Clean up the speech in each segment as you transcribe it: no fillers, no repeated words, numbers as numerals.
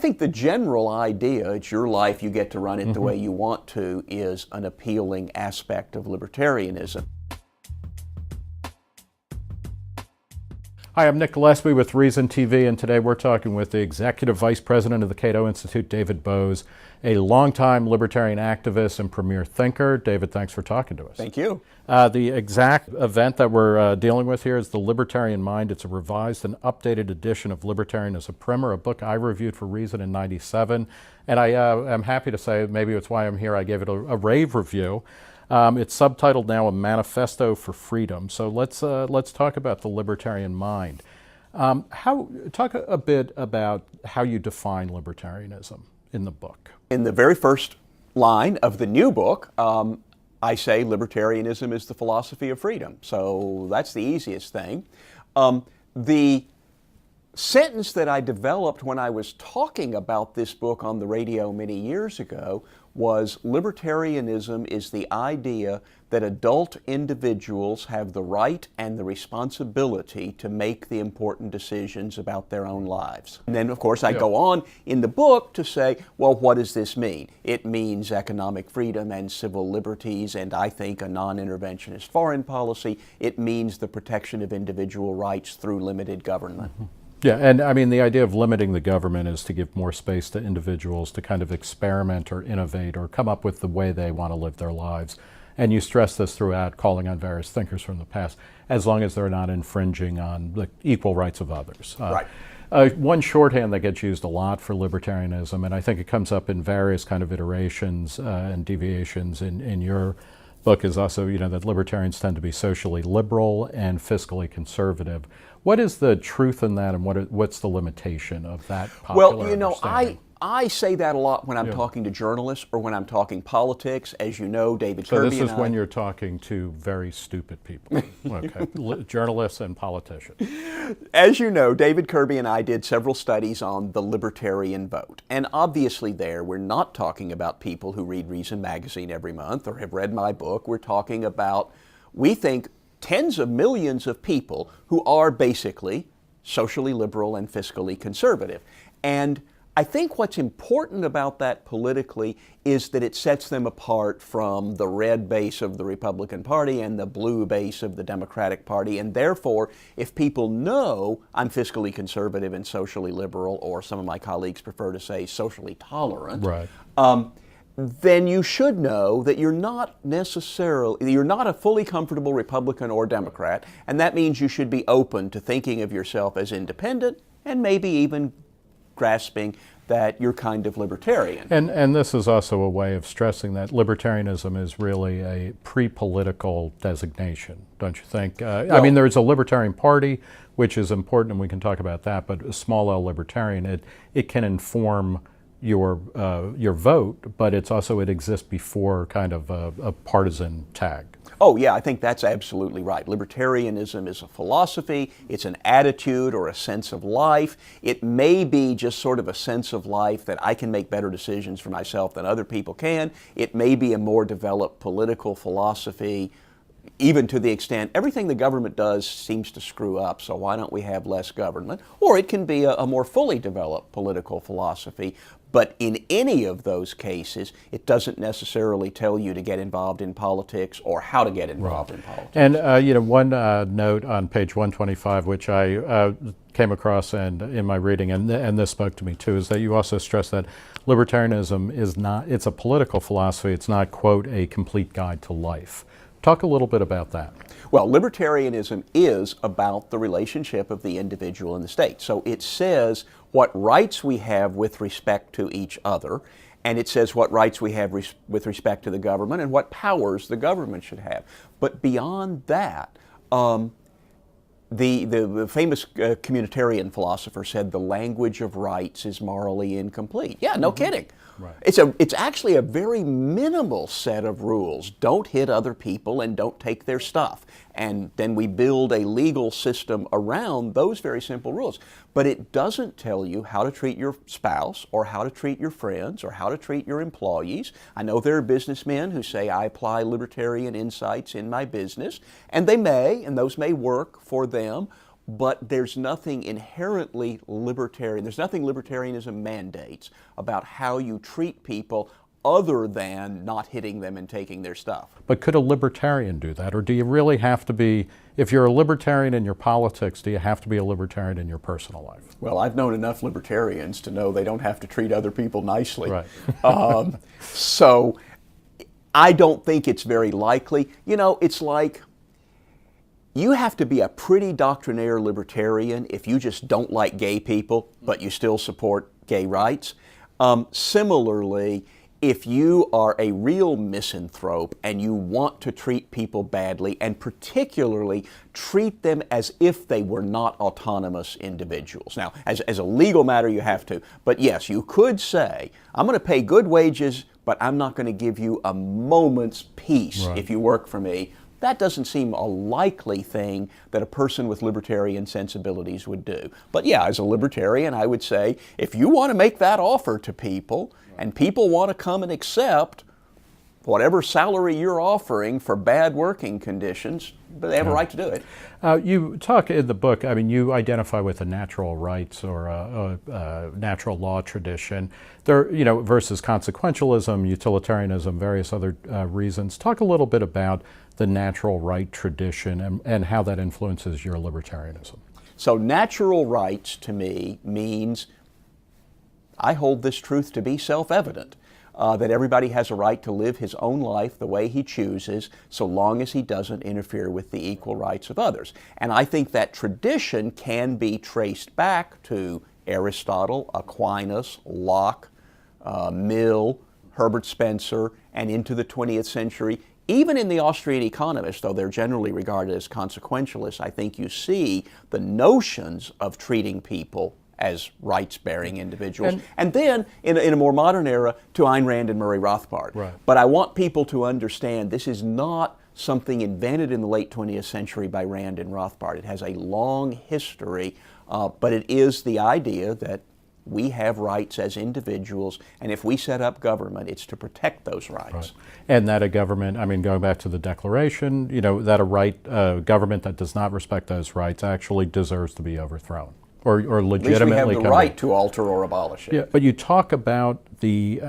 think the general idea, it's your life, you get to run it the way you want to, is an appealing aspect of libertarianism. Hi, I'm Nick Gillespie with Reason TV, and today we're talking with the Executive Vice President of the Cato Institute, David Boaz, a longtime libertarian activist and premier thinker. David, thanks for talking to us. Thank you. The exact event that we're dealing with here is The Libertarian Mind. It's a revised and updated edition of Libertarian as a Primer, a book I reviewed for Reason in '97. And I am happy to say, maybe it's why I'm here, I gave it a rave review. It's subtitled now A Manifesto for Freedom. So let's talk about the libertarian mind. Talk a bit about how you define libertarianism in the book. In the very first line of the new book, I say libertarianism is the philosophy of freedom. So that's the easiest thing. The sentence that I developed when I was talking about this book on the radio many years ago was, libertarianism is the idea that adult individuals have the right and the responsibility to make the important decisions about their own lives. And then, of course, I go on in the book to say, well, what does this mean? It means economic freedom and civil liberties, and I think a non-interventionist foreign policy. It means the protection of individual rights through limited government. Yeah, and I mean, the idea of limiting the government is to give more space to individuals to kind of experiment or innovate or come up with the way they want to live their lives. And you stress this throughout, calling on various thinkers from the past, as long as they're not infringing on the equal rights of others. Right. One shorthand that gets used a lot for libertarianism, and I think it comes up in various kind of iterations and deviations in your book, is also, that libertarians tend to be socially liberal and fiscally conservative. What is the truth in that, and what's the limitation of that popular understanding? I say that a lot when I'm talking to journalists or when I'm talking politics. As you know, David Kirby and I... So this is when you're talking to very stupid people. Okay. Journalists and politicians. As you know, David Kirby and I did several studies on the libertarian vote. And obviously there, we're not talking about people who read Reason magazine every month or have read my book. We're talking about, we think, tens of millions of people who are basically socially liberal and fiscally conservative. And I think what's important about that politically is that it sets them apart from the red base of the Republican Party and the blue base of the Democratic Party. And therefore, if people know I'm fiscally conservative and socially liberal, or some of my colleagues prefer to say socially tolerant, right, then you should know that you're not a fully comfortable Republican or Democrat, and that means you should be open to thinking of yourself as independent and maybe even grasping that you're kind of libertarian. And this is also a way of stressing that libertarianism is really a pre-political designation, don't you think? I mean, there's a Libertarian Party, which is important, and we can talk about that, but a small L libertarian, it can inform your vote, but it exists before kind of a partisan tag. Oh yeah, I think that's absolutely right. Libertarianism is a philosophy, it's an attitude or a sense of life. It may be just sort of a sense of life that I can make better decisions for myself than other people can. It may be a more developed political philosophy, even to the extent everything the government does seems to screw up, so why don't we have less government? Or it can be a more fully developed political philosophy. But in any of those cases, it doesn't necessarily tell you to get involved in politics or how to get involved in politics. And one note on page 125, which I came across and in my reading, and this spoke to me too, is that you also stress that libertarianism is not, it's a political philosophy, it's not, quote, a complete guide to life. Talk a little bit about that. Well, libertarianism is about the relationship of the individual and the state. So it says what rights we have with respect to each other, and it says what rights we have with respect to the government and what powers the government should have. But beyond that, the famous communitarian philosopher said the language of rights is morally incomplete. Yeah, no kidding. Right. It's actually a very minimal set of rules. Don't hit other people and don't take their stuff. And then we build a legal system around those very simple rules. But it doesn't tell you how to treat your spouse or how to treat your friends or how to treat your employees. I know there are businessmen who say, I apply libertarian insights in my business, and they may, and those may work for them. but there's nothing inherently libertarian. There's nothing libertarianism mandates about how you treat people other than not hitting them and taking their stuff. But could a libertarian do that? Or do you really have to be, if you're a libertarian in your politics, do you have to be a libertarian in your personal life? Well, I've known enough libertarians to know they don't have to treat other people nicely. Right. So I don't think it's very likely. You know, it's like you have to be a pretty doctrinaire libertarian if you just don't like gay people, but you still support gay rights. Similarly, if you are a real misanthrope and you want to treat people badly, and particularly treat them as if they were not autonomous individuals. Now, as a legal matter, you have to. But yes, you could say, I'm going to pay good wages, but I'm not going to give you a moment's peace if you work for me. That doesn't seem a likely thing that a person with libertarian sensibilities would do. But yeah, as a libertarian, I would say, if you want to make that offer to people, and people want to come and accept whatever salary you're offering for bad working conditions, but they have a right to do it. You talk in the book, I mean, you identify with the natural rights or a natural law tradition, there, you know, versus consequentialism, utilitarianism, various other reasons. Talk a little bit about the natural right tradition and how that influences your libertarianism. So natural rights to me means I hold this truth to be self-evident, that everybody has a right to live his own life the way he chooses, so long as he doesn't interfere with the equal rights of others. And I think that tradition can be traced back to Aristotle, Aquinas, Locke, Mill, Herbert Spencer, and into the 20th century. Even in the Austrian economists, though they're generally regarded as consequentialists, I think you see the notions of treating people as rights-bearing individuals. And then, in a more modern era, to Ayn Rand and Murray Rothbard. Right. But I want people to understand this is not something invented in the late 20th century by Rand and Rothbard. It has a long history, but it is the idea that we have rights as individuals, and if we set up government, it's to protect those rights. Right. And that a government, I mean, going back to the Declaration, you know, that a government that does not respect those rights actually deserves to be overthrown. Or legitimately, at least we have the right to alter or abolish it. Yeah, but you talk about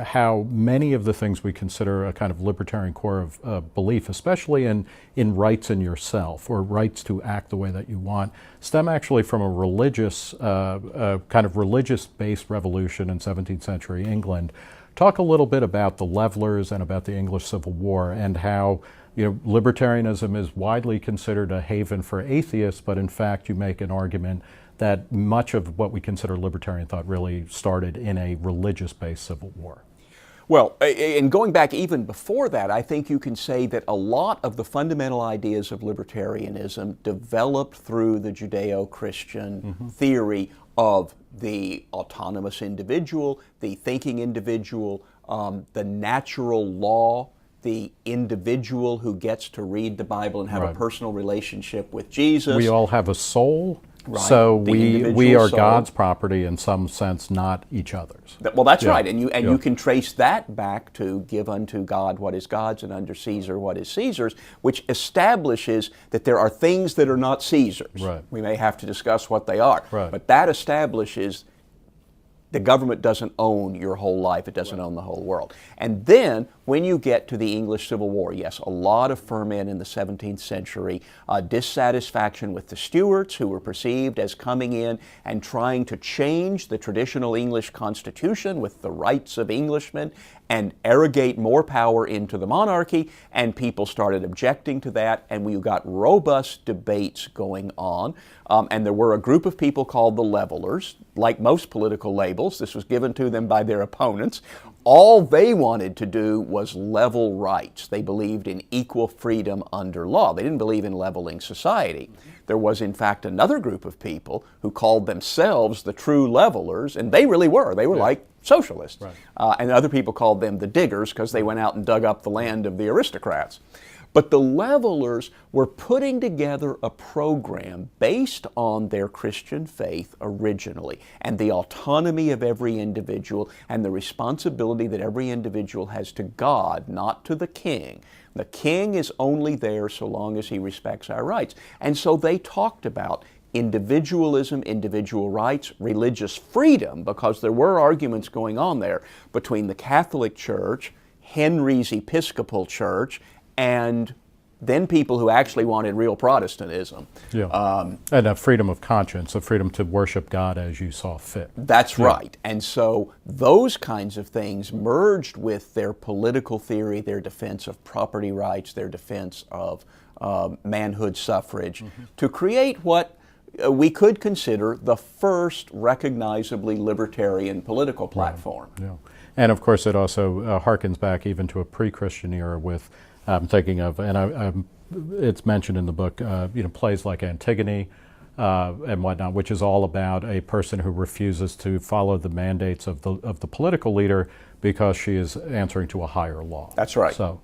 how many of the things we consider a kind of libertarian core of belief, especially in rights in yourself or rights to act the way that you want, stem actually from a religious, kind of religious-based revolution in 17th century England. Talk a little bit about the Levelers and about the English Civil War and how, you know, libertarianism is widely considered a haven for atheists, but in fact you make an argument that much of what we consider libertarian thought really started in a religious-based civil war. Well, and going back even before that, I think you can say that a lot of the fundamental ideas of libertarianism developed through the Judeo-Christian theory of the autonomous individual, the thinking individual, the natural law, the individual who gets to read the Bible and have a personal relationship with Jesus. We all have a soul. Right. So we are soul. God's property in some sense, not each other's. Well, that's right, and you can trace that back to give unto God what is God's and unto Caesar what is Caesar's, which establishes that there are things that are not Caesar's. Right. We may have to discuss what they are, right. But that establishes the government doesn't own your whole life. It doesn't own the whole world. And then, when you get to the English Civil War, yes, a lot of ferment in the 17th century, dissatisfaction with the Stuarts, who were perceived as coming in and trying to change the traditional English constitution with the rights of Englishmen and arrogate more power into the monarchy, and people started objecting to that, and we got robust debates going on. And there were a group of people called the Levelers. Like most political labels, this was given to them by their opponents. All they wanted to do was level rights. They believed in equal freedom under law. They didn't believe in leveling society. There was, in fact, another group of people who called themselves the true levelers, and they really were. They were like socialists. Right. And other people called them the diggers because they went out and dug up the land of the aristocrats. But the Levelers were putting together a program based on their Christian faith originally, and the autonomy of every individual, and the responsibility that every individual has to God, not to the king. The king is only there so long as he respects our rights. And so they talked about individualism, individual rights, religious freedom, because there were arguments going on there between the Catholic Church, Henry's Episcopal Church, and then people who actually wanted real Protestantism. Yeah. And a freedom of conscience, a freedom to worship God as you saw fit. That's right. And so those kinds of things merged with their political theory, their defense of property rights, their defense of manhood suffrage, to create what we could consider the first recognizably libertarian political platform. Yeah. And of course it also harkens back even to a pre-Christian era with, I'm thinking of, and it's mentioned in the book, plays like Antigone and whatnot, which is all about a person who refuses to follow the mandates of the political leader because she is answering to a higher law. That's right. So,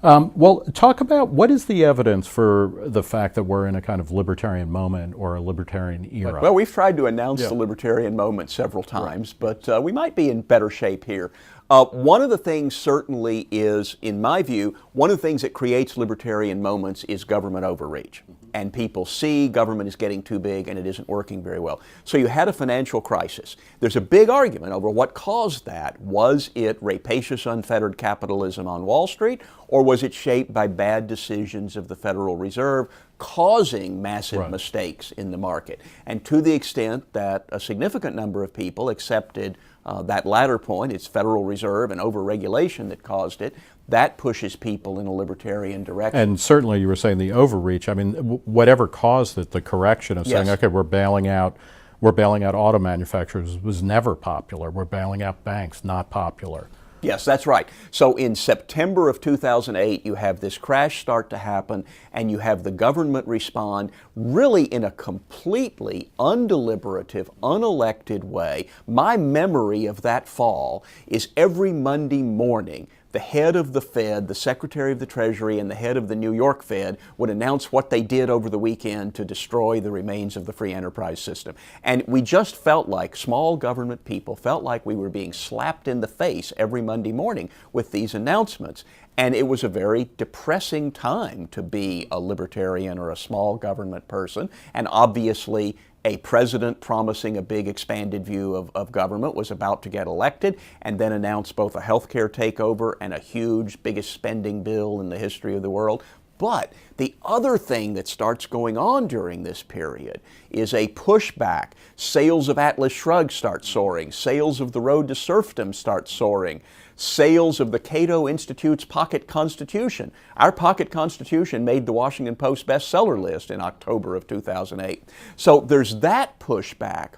well, talk about what is the evidence for the fact that we're in a kind of libertarian moment or a libertarian era? Well, we've tried to announce the libertarian moment several times, but we might be in better shape here. One of the things certainly is, in my view, one of the things that creates libertarian moments is government overreach. And people see government is getting too big and it isn't working very well. So you had a financial crisis. There's a big argument over what caused that. Was it rapacious, unfettered capitalism on Wall Street, or was it shaped by bad decisions of the Federal Reserve causing massive mistakes in the market? And to the extent that a significant number of people accepted that latter point, it's Federal Reserve and overregulation that caused it, that pushes people in a libertarian direction. And certainly you were saying the overreach, I mean, whatever caused it, the correction of saying, okay, we're bailing out auto manufacturers was never popular. We're bailing out banks, not popular. Yes, that's right. So in September of 2008, you have this crash start to happen, and you have the government respond really in a completely undeliberative, unelected way. My memory of that fall is every Monday morning, the head of the Fed, the Secretary of the Treasury, and the head of the New York Fed would announce what they did over the weekend to destroy the remains of the free enterprise system. And we just felt like, small government people felt like we were being slapped in the face every Monday morning with these announcements. And it was a very depressing time to be a libertarian or a small government person. And obviously, a president promising a big expanded view of government was about to get elected and then announced both a healthcare takeover and a huge, biggest spending bill in the history of the world. But the other thing that starts going on during this period is a pushback. Sales of Atlas Shrugged start soaring. Sales of The Road to Serfdom start soaring. Sales of the Cato Institute's Pocket Constitution. Our Pocket Constitution made the Washington Post bestseller list in October of 2008. So there's that pushback.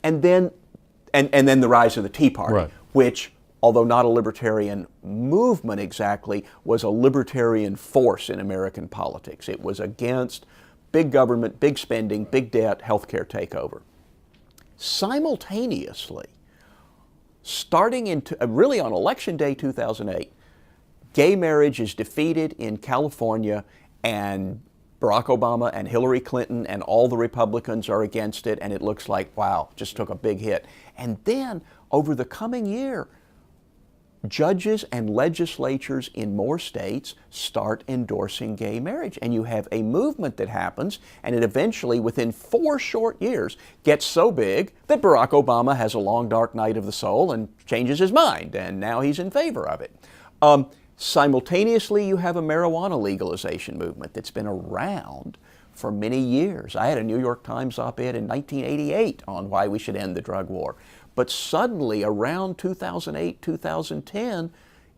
And then the rise of the Tea Party, which, although not a libertarian movement exactly, was a libertarian force in American politics. It was against big government, big spending, big debt, healthcare takeover. Simultaneously, starting really on Election Day 2008, gay marriage is defeated in California, and Barack Obama and Hillary Clinton and all the Republicans are against it, and it looks like, wow, just took a big hit. And then, over the coming year, judges and legislatures in more states start endorsing gay marriage. And you have a movement that happens, and it eventually, within 4 short years, gets so big that Barack Obama has a long, dark night of the soul and changes his mind, and now he's in favor of it. Simultaneously, you have a marijuana legalization movement that's been around for many years. I had a New York Times op-ed in 1988 on why we should end the drug war. But suddenly, around 2008, 2010,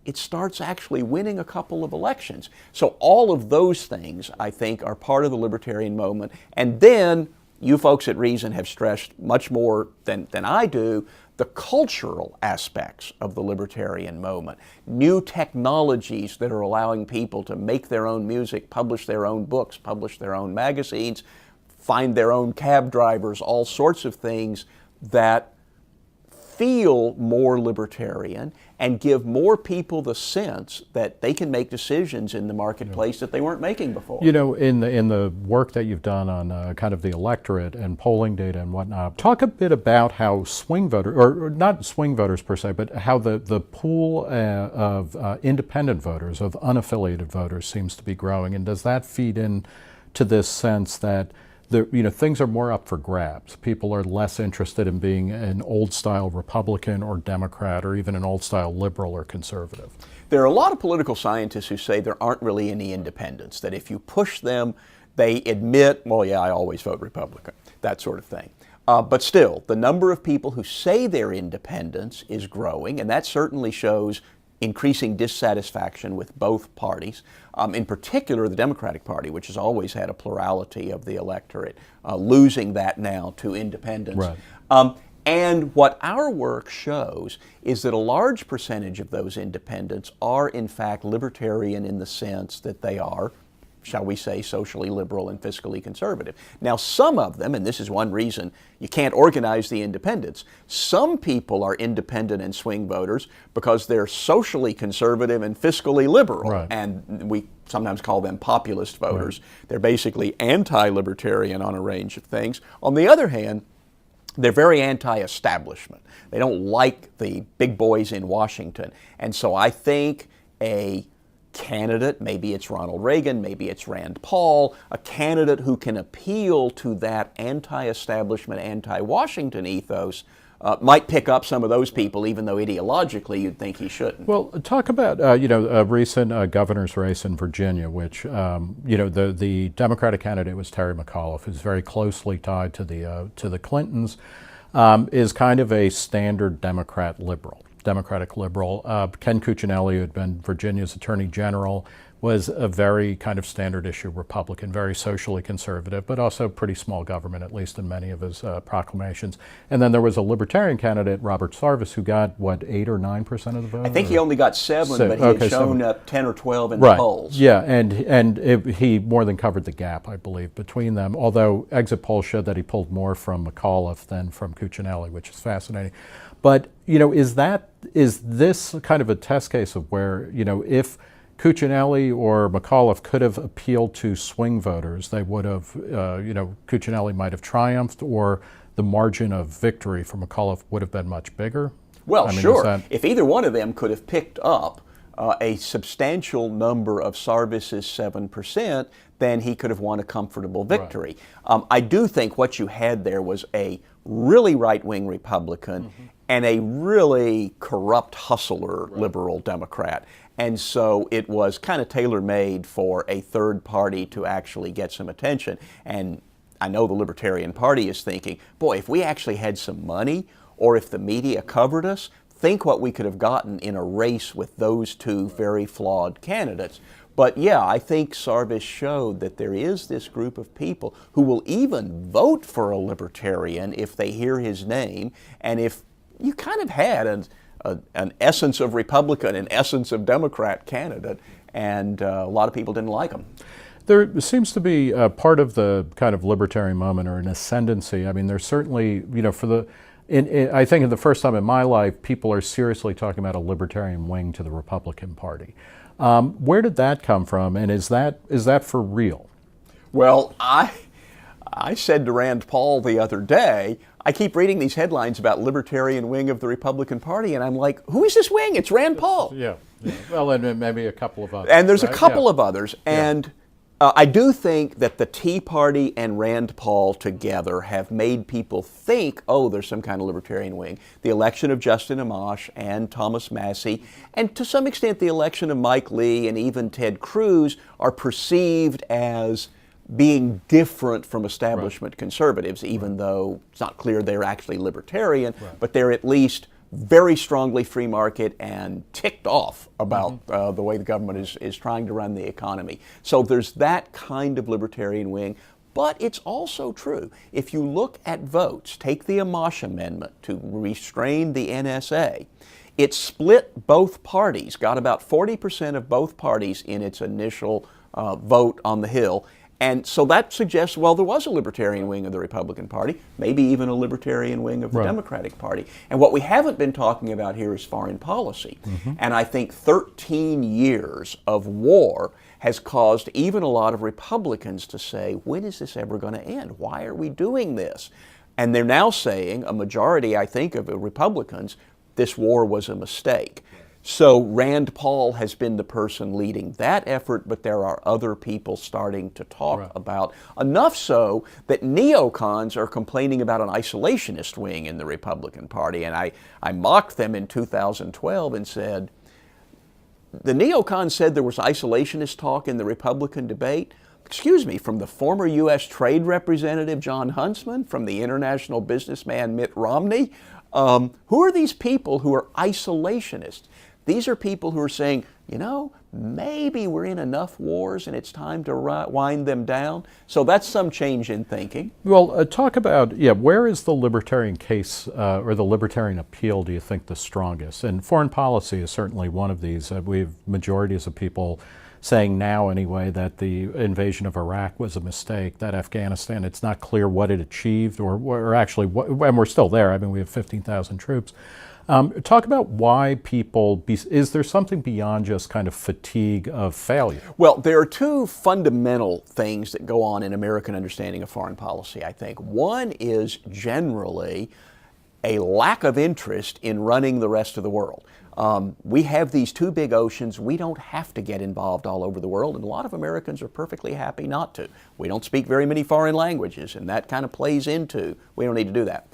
it starts actually winning a couple of elections. So all of those things, I think, are part of the libertarian moment. And then, you folks at Reason have stressed much more than I do, the cultural aspects of the libertarian moment. New technologies that are allowing people to make their own music, publish their own books, publish their own magazines, find their own cab drivers, all sorts of things that feel more libertarian and give more people the sense that they can make decisions in the marketplace that they weren't making before. You know, in the work that you've done on kind of the electorate and polling data and whatnot, talk a bit about how swing voters, or not swing voters per se, but how the pool of independent voters, of unaffiliated voters, seems to be growing. And does that feed in to this sense that things are more up for grabs. People are less interested in being an old-style Republican or Democrat or even an old-style liberal or conservative. There are a lot of political scientists who say there aren't really any independents, that if you push them, they admit, well, yeah, I always vote Republican, that sort of thing. But still, the number of people who say they're independents is growing, and that certainly shows increasing dissatisfaction with both parties, in particular the Democratic Party, which has always had a plurality of the electorate, losing that now to independents. Right. And what our work shows is that a large percentage of those independents are in fact libertarian in the sense that they are, shall we say, socially liberal and fiscally conservative. Now, some of them, and this is one reason you can't organize the independents, some people are independent and swing voters because they're socially conservative and fiscally liberal. Right. And we sometimes call them populist voters. Right. They're basically anti-libertarian on a range of things. On the other hand, they're very anti-establishment. They don't like the big boys in Washington. And so I think a candidate, maybe it's Ronald Reagan, maybe it's Rand Paul, a candidate who can appeal to that anti-establishment, anti-Washington ethos might pick up some of those people, even though ideologically you'd think he shouldn't. Well, talk about a recent governor's race in Virginia, which the Democratic candidate was Terry McAuliffe, who's very closely tied to the Clintons, is kind of a standard Democratic liberal. Ken Cuccinelli, who had been Virginia's Attorney General, was a very kind of standard issue Republican, very socially conservative, but also pretty small government, at least in many of his proclamations. And then there was a Libertarian candidate, Robert Sarvis, who got, 8 or 9% of the vote? I think he only got 7, but he had shown up 10 or 12 in the polls. Yeah, and he more than covered the gap, I believe, between them, although exit polls showed that he pulled more from McAuliffe than from Cuccinelli, which is fascinating. But, is this kind of a test case of where, if Cuccinelli or McAuliffe could have appealed to swing voters, they would have, Cuccinelli might have triumphed, or the margin of victory for McAuliffe would have been much bigger? Well, sure. If either one of them could have picked up a substantial number of Sarvis's 7%, then he could have won a comfortable victory. Right. I do think what you had there was a really right-wing Republican and a really corrupt hustler liberal Democrat. And so it was kind of tailor-made for a third party to actually get some attention. And I know the Libertarian Party is thinking, boy, if we actually had some money, or if the media covered us, think what we could have gotten in a race with those two very flawed candidates. But yeah, I think Sarvis showed that there is this group of people who will even vote for a Libertarian if they hear his name, and if you kind of had an essence of Republican, an essence of Democrat candidate, and a lot of people didn't like him. There seems to be part of the kind of libertarian moment, or an ascendancy. I mean, there's certainly, I think the first time in my life, people are seriously talking about a libertarian wing to the Republican Party. Where did that come from, and is that for real? Well, I said to Rand Paul the other day, I keep reading these headlines about libertarian wing of the Republican Party, and I'm like, who is this wing? It's Rand Paul. Yeah. Well, and maybe a couple of others. And there's a couple of others. And I do think that the Tea Party and Rand Paul together have made people think, oh, there's some kind of libertarian wing. The election of Justin Amash and Thomas Massie, and to some extent the election of Mike Lee and even Ted Cruz, are perceived as being different from establishment conservatives, even though it's not clear they're actually libertarian, but they're at least very strongly free market and ticked off about the way the government is trying to run the economy. So there's that kind of libertarian wing. But it's also true, if you look at votes, take the Amash Amendment to restrain the NSA, it split both parties, got about 40% of both parties in its initial vote on the Hill. And so that suggests, well, there was a libertarian wing of the Republican Party, maybe even a libertarian wing of the Democratic Party. And what we haven't been talking about here is foreign policy. And I think 13 years of war has caused even a lot of Republicans to say, when is this ever going to end? Why are we doing this? And they're now saying, a majority, I think, of Republicans, this war was a mistake. So Rand Paul has been the person leading that effort, but there are other people starting to talk about, enough so that neocons are complaining about an isolationist wing in the Republican Party. And I mocked them in 2012 and said, the neocons said there was isolationist talk in the Republican debate. Excuse me, from the former U.S. Trade Representative John Huntsman, from the international businessman Mitt Romney. Who are these people who are isolationists? These are people who are saying, you know, maybe we're in enough wars and it's time to wind them down. So that's some change in thinking. Well, talk about, where is the libertarian case or the libertarian appeal, do you think, the strongest? And foreign policy is certainly one of these. We have majorities of people saying now anyway that the invasion of Iraq was a mistake, that Afghanistan, it's not clear what it achieved or actually, and we're still there. I mean, we have 15,000 troops. Talk about why people, is there something beyond just kind of fatigue of failure? Well, there are two fundamental things that go on in American understanding of foreign policy, I think. One is generally a lack of interest in running the rest of the world. We have these two big oceans. We don't have to get involved all over the world, and a lot of Americans are perfectly happy not to. We don't speak very many foreign languages, and that kind of plays into, we don't need to do that.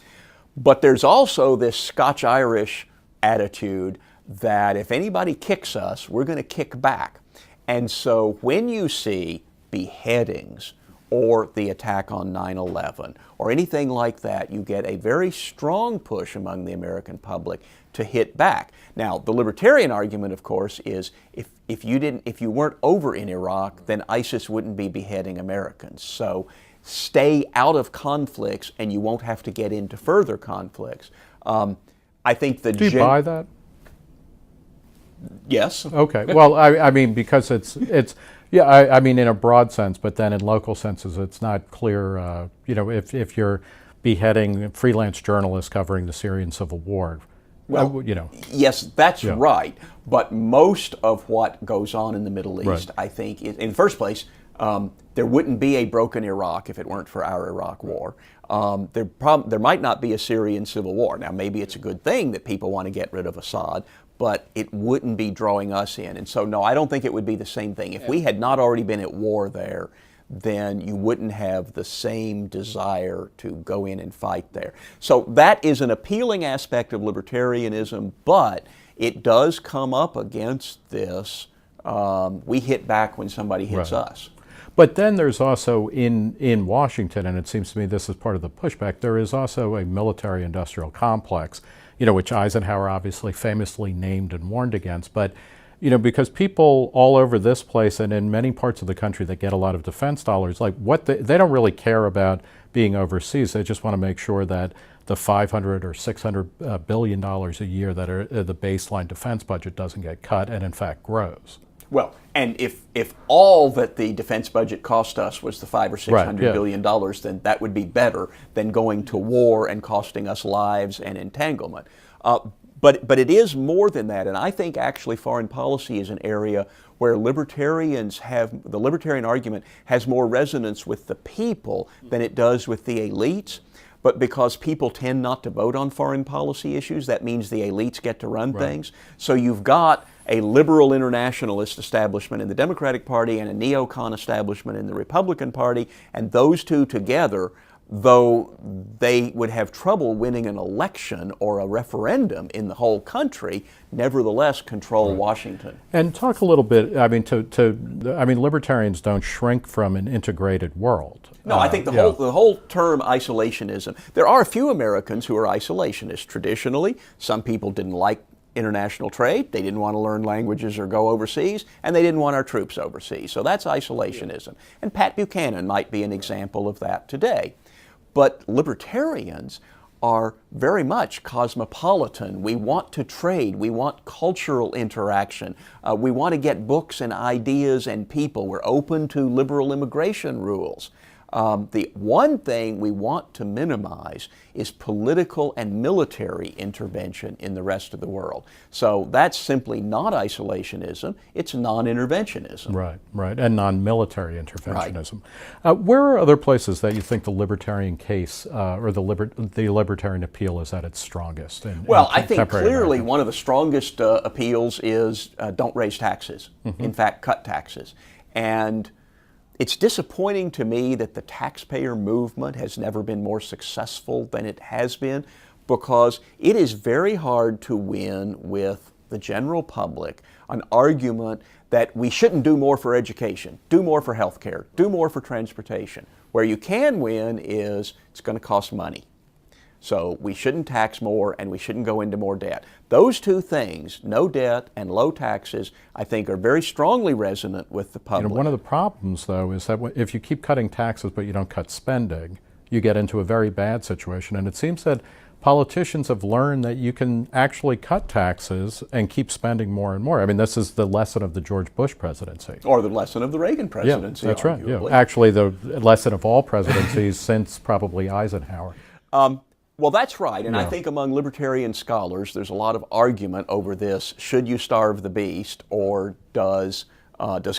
But there's also this Scotch-Irish attitude that if anybody kicks us, we're going to kick back. And so when you see beheadings or the attack on 9/11 or anything like that, you get a very strong push among the American public to hit back. Now, the libertarian argument, of course, is if you weren't over in Iraq, then ISIS wouldn't be beheading Americans. So stay out of conflicts and you won't have to get into further conflicts. I think the Do you buy that? Yes. Okay. Well, I mean, because I mean, in a broad sense, but then in local senses, it's not clear, if you're beheading freelance journalists covering the Syrian civil war. Well, yes, that's right. But most of what goes on in the Middle East, I think, in the first place, there wouldn't be a broken Iraq if it weren't for our Iraq war. There might not be a Syrian civil war. Now, maybe it's a good thing that people want to get rid of Assad, but it wouldn't be drawing us in. And so, no, I don't think it would be the same thing. If we had not already been at war there, then you wouldn't have the same desire to go in and fight there. So that is an appealing aspect of libertarianism, but it does come up against this. We hit back when somebody hits us. But then there's also in Washington, and it seems to me this is part of the pushback, there is also a military-industrial complex, which Eisenhower obviously famously named and warned against. But, because people all over this place and in many parts of the country that get a lot of defense dollars, like they don't really care about being overseas. They just want to make sure that the $500 or $600 billion a year that are the baseline defense budget doesn't get cut and in fact grows. Well, and if all that the defense budget cost us was the $500 or $600 billion, then that would be better than going to war and costing us lives and entanglement. But it is more than that, and I think actually foreign policy is an area where the libertarian argument has more resonance with the people than it does with the elites. But because people tend not to vote on foreign policy issues, that means the elites get to run things. So you've got a liberal internationalist establishment in the Democratic Party and a neocon establishment in the Republican Party, and those two together, though they would have trouble winning an election or a referendum in the whole country, nevertheless control Washington. And talk a little bit, I mean, libertarians don't shrink from an integrated world. No, I think the whole term isolationism, there are a few Americans who are isolationists traditionally. Some people didn't like international trade, they didn't want to learn languages or go overseas, and they didn't want our troops overseas. So that's isolationism. And Pat Buchanan might be an example of that today. But libertarians are very much cosmopolitan. We want to trade. We want cultural interaction. We want to get books and ideas and people. We're open to liberal immigration rules. The one thing we want to minimize is political and military intervention in the rest of the world. So that's simply not isolationism, it's non-interventionism. Right, right, and non-military interventionism. Right. Where are other places that you think the libertarian case or the libertarian appeal is at its strongest? Well, I think clearly one of the strongest appeals is don't raise taxes. In fact, cut taxes. And it's disappointing to me that the taxpayer movement has never been more successful than it has been, because it is very hard to win with the general public an argument that we shouldn't do more for education, do more for health care, do more for transportation. Where you can win is it's going to cost money. So we shouldn't tax more and we shouldn't go into more debt. Those two things, no debt and low taxes, I think are very strongly resonant with the public. One of the problems, though, is that if you keep cutting taxes but you don't cut spending, you get into a very bad situation. And it seems that politicians have learned that you can actually cut taxes and keep spending more and more. I mean, this is the lesson of the George Bush presidency. Or the lesson of the Reagan presidency, yeah, that's arguably. right. Yeah. Actually, the lesson of all presidencies since probably Eisenhower. Well, that's right, and I think among libertarian scholars there's a lot of argument over this. Should you starve the beast, or does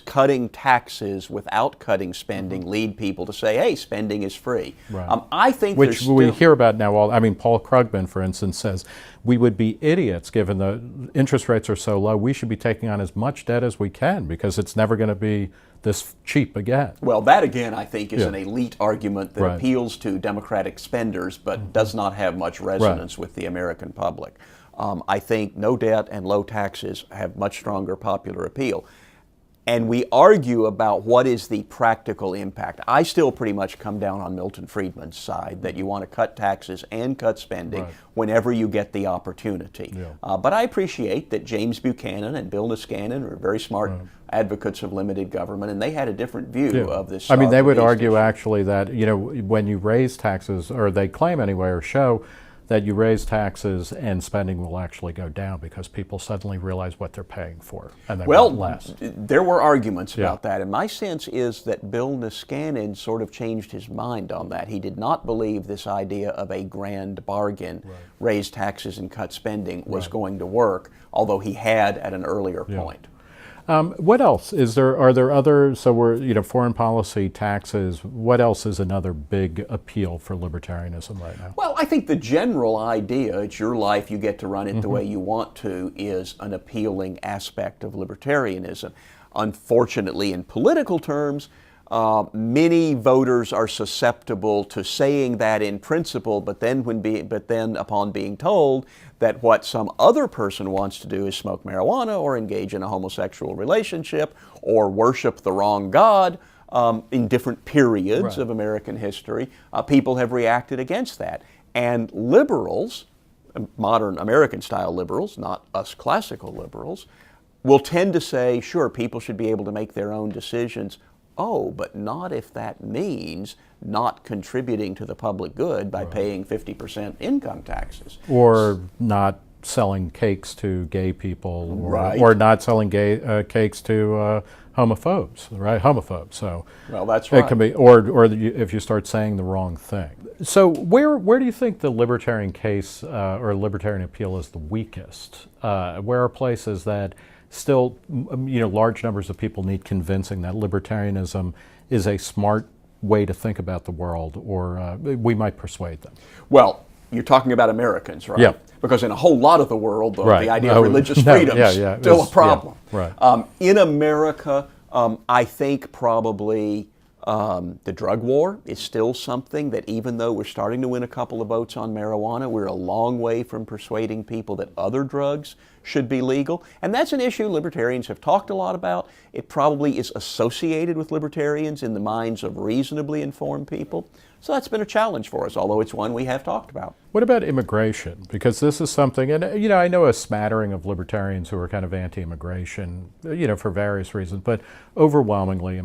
cutting taxes without cutting spending lead people to say, hey, spending is free? Right. I think which we hear about now. I mean, Paul Krugman, for instance, says we would be idiots given the interest rates are so low. We should be taking on as much debt as we can because it's never going to be this cheap again. Well, that again, I think, is an elite argument that appeals to Democratic spenders but does not have much resonance with the American public. I think no debt and low taxes have much stronger popular appeal. And we argue about what is the practical impact. I still pretty much come down on Milton Friedman's side, that you want to cut taxes and cut spending whenever you get the opportunity. But I appreciate that James Buchanan and Bill Niskanen are very smart advocates of limited government, and they had a different view of this. I mean, they would argue actually that, you know, when you raise taxes, or they claim anyway, or show that you raise taxes and spending will actually go down because people suddenly realize what they're paying for and they want less. There were arguments about that, and my sense is that Bill Niskanen sort of changed his mind on that. He did not believe this idea of a grand bargain, raise taxes and cut spending, was going to work, although he had at an earlier point. What else is there? Are there other? So we're foreign policy, taxes. What else is another big appeal for libertarianism right now? Well, I think the general idea, it's your life, you get to run it the way you want to, is an appealing aspect of libertarianism. Unfortunately, in political terms, many voters are susceptible to saying that in principle, but then upon being told that what some other person wants to do is smoke marijuana or engage in a homosexual relationship or worship the wrong God in different periods of American history, people have reacted against that. And liberals, modern American-style liberals, not us classical liberals, will tend to say, sure, people should be able to make their own decisions. Oh, but not if that means not contributing to the public good by paying 50% income taxes. Or not selling cakes to gay people, or not selling cakes to homophobes, right? Homophobes. So well, that's right. It can be, or if you start saying the wrong thing. So where do you think the libertarian case or libertarian appeal is the weakest? Where are places that still, large numbers of people need convincing that libertarianism is a smart way to think about the world, or we might persuade them? Well, you're talking about Americans, right? Yeah. Because in a whole lot of the world, though, the idea of religious freedom is still a problem. Yeah, right. In America, I think probably the drug war is still something that, even though we're starting to win a couple of votes on marijuana, we're a long way from persuading people that other drugs should be legal. And that's an issue libertarians have talked a lot about. It probably is associated with libertarians in the minds of reasonably informed people. So that's been a challenge for us, although it's one we have talked about. What about immigration? Because this is something, and I know a smattering of libertarians who are kind of anti-immigration, for various reasons, but overwhelmingly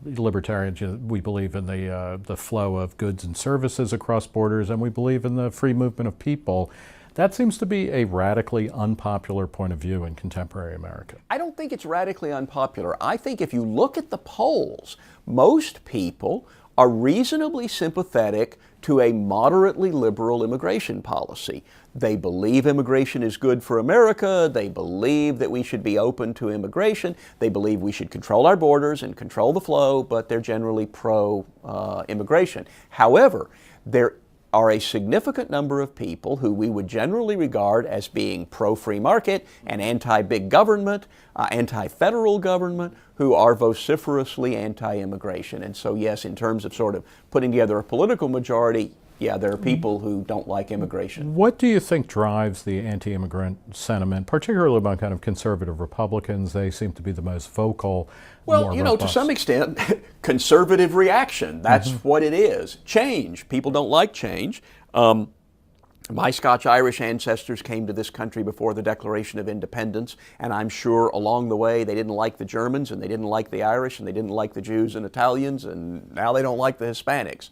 libertarians, we believe in the flow of goods and services across borders, and we believe in the free movement of people. That seems to be a radically unpopular point of view in contemporary America. I don't think it's radically unpopular. I think if you look at the polls, most people are reasonably sympathetic to a moderately liberal immigration policy. They believe immigration is good for America. They believe that we should be open to immigration. They believe we should control our borders and control the flow, but they're generally pro-immigration. However, there are a significant number of people who we would generally regard as being pro-free market and anti-big government, anti-federal government, who are vociferously anti-immigration. And so, yes, in terms of sort of putting together a political majority, yeah, there are people who don't like immigration. What do you think drives the anti-immigrant sentiment, particularly among kind of conservative Republicans? They seem to be the most vocal. Well, you know, to some extent, conservative reaction. That's what it is. Change. People don't like change. My Scotch-Irish ancestors came to this country before the Declaration of Independence, and I'm sure along the way they didn't like the Germans, and they didn't like the Irish, and they didn't like the Jews and Italians, and now they don't like the Hispanics.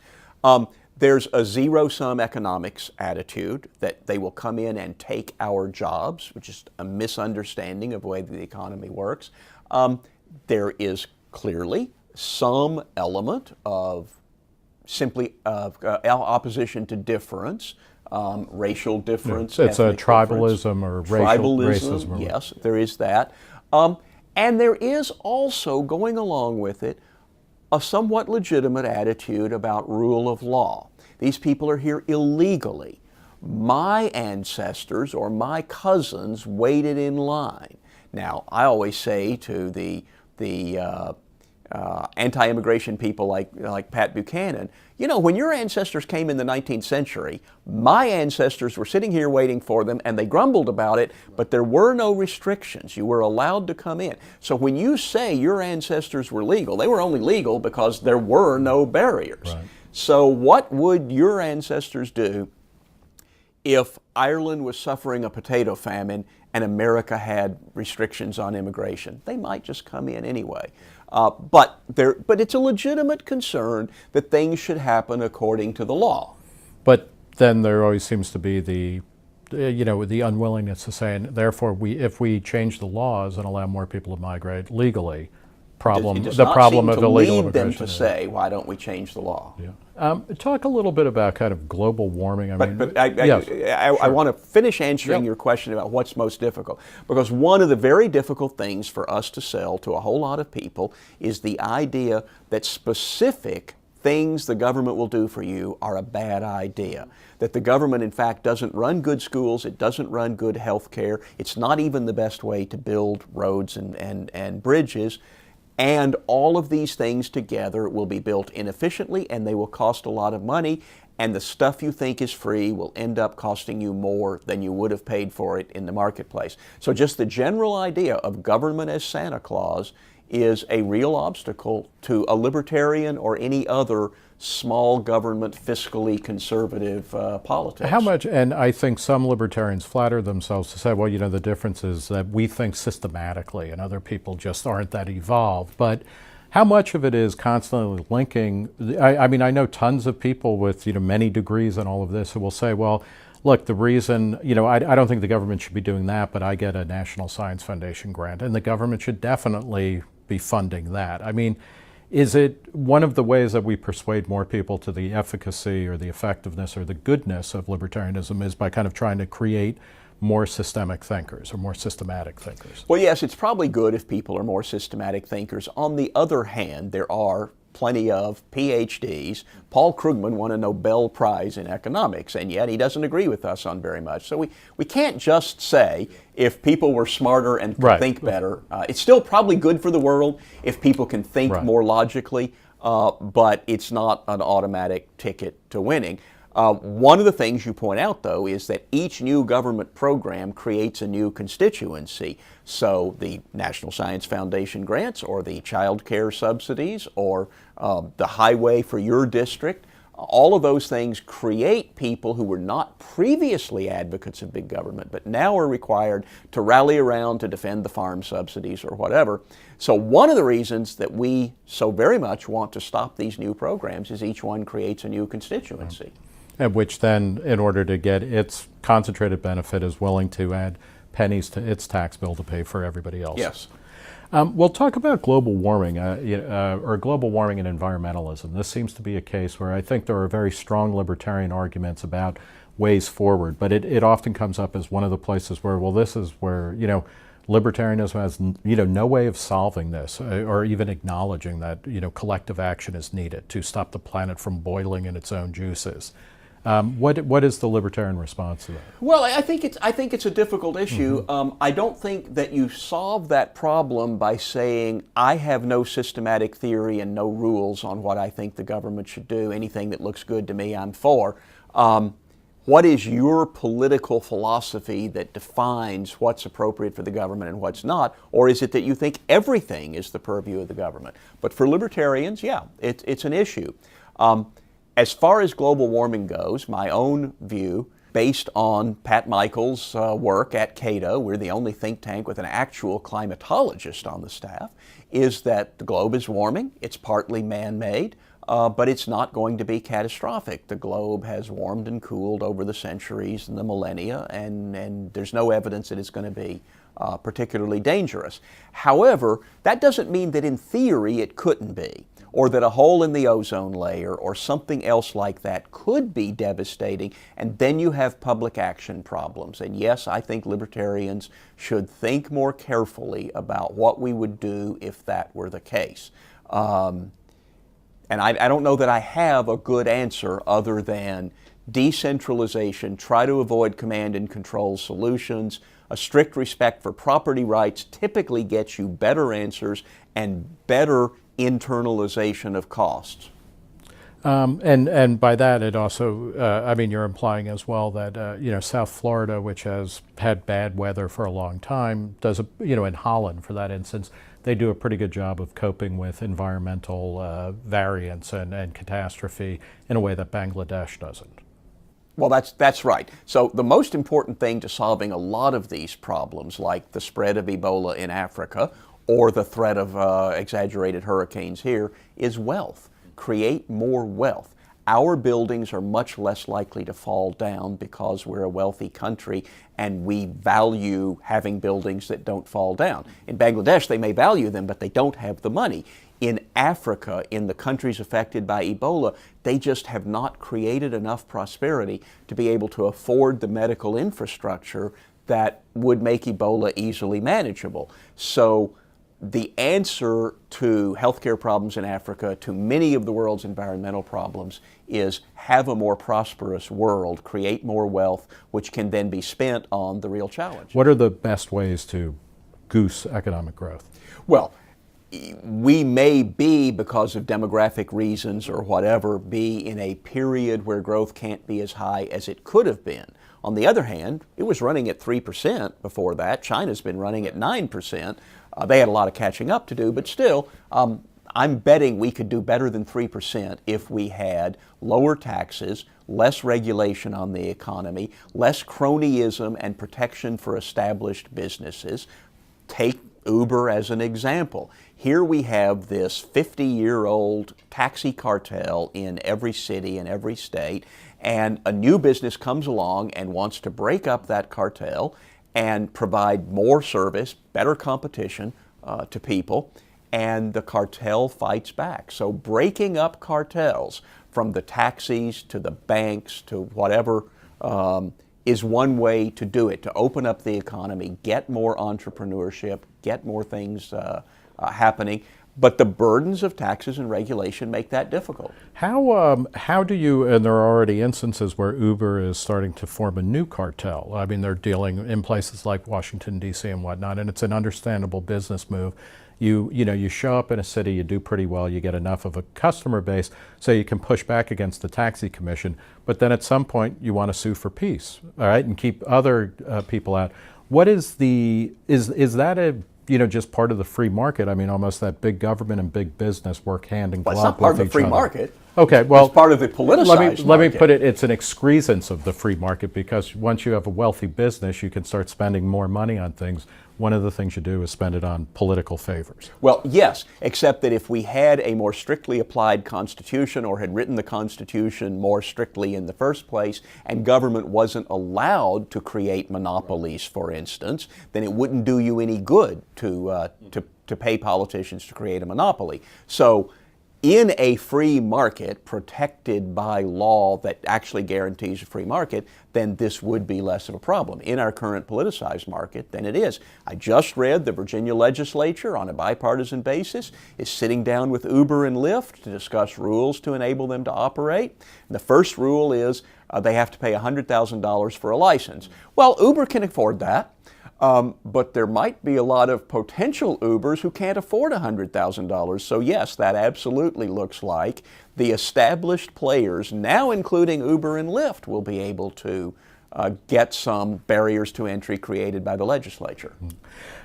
There's a zero-sum economics attitude that they will come in and take our jobs, which is a misunderstanding of the way the economy works. There is clearly some element of simply opposition to difference, racial difference. It's a tribalism or racism. Yes, there is that. And there is also, going along with it, a somewhat legitimate attitude about rule of law. These people are here illegally. My ancestors or my cousins waited in line. Now, I always say to the anti-immigration people like Pat Buchanan, you know, when your ancestors came in the 19th century, my ancestors were sitting here waiting for them, and they grumbled about it, but there were no restrictions. You were allowed to come in. So when you say your ancestors were legal, they were only legal because there were no barriers. Right. So what would your ancestors do if Ireland was suffering a potato famine and America had restrictions on immigration? They might just come in anyway. But it's a legitimate concern that things should happen according to the law. But then there always seems to be the unwillingness to say, and therefore, if we change the laws and allow more people to migrate legally, the problem of illegal immigration. Them to say, why don't we change the law? Yeah. Talk a little bit about kind of global warming. I want to finish answering your question about what's most difficult, because one of the very difficult things for us to sell to a whole lot of people is the idea that specific things the government will do for you are a bad idea. That the government, in fact, doesn't run good schools, it doesn't run good health care, it's not even the best way to build roads and bridges. And all of these things together will be built inefficiently, and they will cost a lot of money, and the stuff you think is free will end up costing you more than you would have paid for it in the marketplace. So just the general idea of government as Santa Claus is a real obstacle to a libertarian or any other small government, fiscally conservative politics. How much, and I think some libertarians flatter themselves to say, well, you know, the difference is that we think systematically and other people just aren't that evolved. But how much of it is constantly linking? I mean, I know tons of people with, many degrees and all of this who will say, well, look, the reason, I don't think the government should be doing that, but I get a National Science Foundation grant, and the government should definitely be funding that. I mean, is it one of the ways that we persuade more people to the efficacy or the effectiveness or the goodness of libertarianism is by kind of trying to create more systemic thinkers or more systematic thinkers? Well, yes, it's probably good if people are more systematic thinkers. On the other hand, there are plenty of PhDs. Paul Krugman won a Nobel Prize in economics, and yet he doesn't agree with us on very much. So we can't just say if people were smarter and could think better. It's still probably good for the world if people can think more logically, but it's not an automatic ticket to winning. One of the things you point out, though, is that each new government program creates a new constituency. So the National Science Foundation grants, or the child care subsidies, or the highway for your district, all of those things create people who were not previously advocates of big government, but now are required to rally around to defend the farm subsidies or whatever. So one of the reasons that we so very much want to stop these new programs is each one creates a new constituency. And which then, in order to get its concentrated benefit, is willing to add pennies to its tax bill to pay for everybody else. Yes. We'll talk about global warming, or global warming and environmentalism. This seems to be a case where I think there are very strong libertarian arguments about ways forward, but it often comes up as one of the places where, well, this is where, libertarianism has, no way of solving this, or even acknowledging that, collective action is needed to stop the planet from boiling in its own juices. What is the libertarian response to that? Well, I think it's a difficult issue. I don't think that you solve that problem by saying I have no systematic theory and no rules on what I think the government should do. Anything that looks good to me, I'm for. What is your political philosophy that defines what's appropriate for the government and what's not? Or is it that you think everything is the purview of the government? But for libertarians, yeah, it's an issue. As far as global warming goes, my own view, based on Pat Michael's work at Cato, we're the only think tank with an actual climatologist on the staff, is that the globe is warming. It's partly man-made, but it's not going to be catastrophic. The globe has warmed and cooled over the centuries and the millennia, and there's no evidence that it's going to be particularly dangerous. However, that doesn't mean that in theory it couldn't be, or that a hole in the ozone layer or something else like that could be devastating, and then you have public action problems. And yes, I think libertarians should think more carefully about what we would do if that were the case. And I don't know that I have a good answer other than decentralization, try to avoid command and control solutions. A strict respect for property rights typically gets you better answers and better internalization of costs. And by that, it also, you're implying as well that, South Florida, which has had bad weather for a long time, does, in Holland, for that instance, they do a pretty good job of coping with environmental variance and catastrophe in a way that Bangladesh doesn't. Well, that's right. So the most important thing to solving a lot of these problems, like the spread of Ebola in Africa or the threat of exaggerated hurricanes here, is wealth. Create more wealth. Our buildings are much less likely to fall down because we're a wealthy country and we value having buildings that don't fall down. In Bangladesh, they may value them, but they don't have the money. In Africa, in the countries affected by Ebola, they just have not created enough prosperity to be able to afford the medical infrastructure that would make Ebola easily manageable. So the answer to healthcare problems in Africa, to many of the world's environmental problems, is have a more prosperous world, create more wealth, which can then be spent on the real challenge. What are the best ways to goose economic growth? Well, we may be, because of demographic reasons or whatever, be in a period where growth can't be as high as it could have been. On the other hand, it was running at 3% before that. China's been running at 9%. They had a lot of catching up to do, but still, I'm betting we could do better than 3% if we had lower taxes, less regulation on the economy, less cronyism and protection for established businesses. Take Uber as an example. Here we have this 50-year-old taxi cartel in every city and every state, and a new business comes along and wants to break up that cartel and provide more service, better competition to people, and the cartel fights back. So breaking up cartels, from the taxis to the banks to whatever, is one way to do it, to open up the economy, get more entrepreneurship, get more things happening. But the burdens of taxes and regulation make that difficult. How do you, and there are already instances where Uber is starting to form a new cartel. I mean, they're dealing in places like Washington, D.C. and whatnot, and it's an understandable business move. You show up in a city, you do pretty well, you get enough of a customer base so you can push back against the taxi commission, but then at some point you want to sue for peace, all right, and keep other people out. What is that a just part of the free market? I mean, almost that big government and big business work hand in glove with each other. Well, it's not part of the free market. Okay, well, it's part of the politicized market. Let me put it, it's an excrescence of the free market, because once you have a wealthy business, you can start spending more money on things. One of the things you do is spend it on political favors. Well, yes, except that if we had a more strictly applied Constitution, or had written the Constitution more strictly in the first place, and government wasn't allowed to create monopolies, for instance, then it wouldn't do you any good to to pay politicians to create a monopoly. So in a free market protected by law that actually guarantees a free market, then this would be less of a problem. In our current politicized market, then it is. I just read the Virginia legislature, on a bipartisan basis, is sitting down with Uber and Lyft to discuss rules to enable them to operate. And the first rule is they have to pay $100,000 for a license. Well, Uber can afford that. But there might be a lot of potential Ubers who can't afford $100,000. So yes, that absolutely looks like the established players, now including Uber and Lyft, will be able to get some barriers to entry created by the legislature.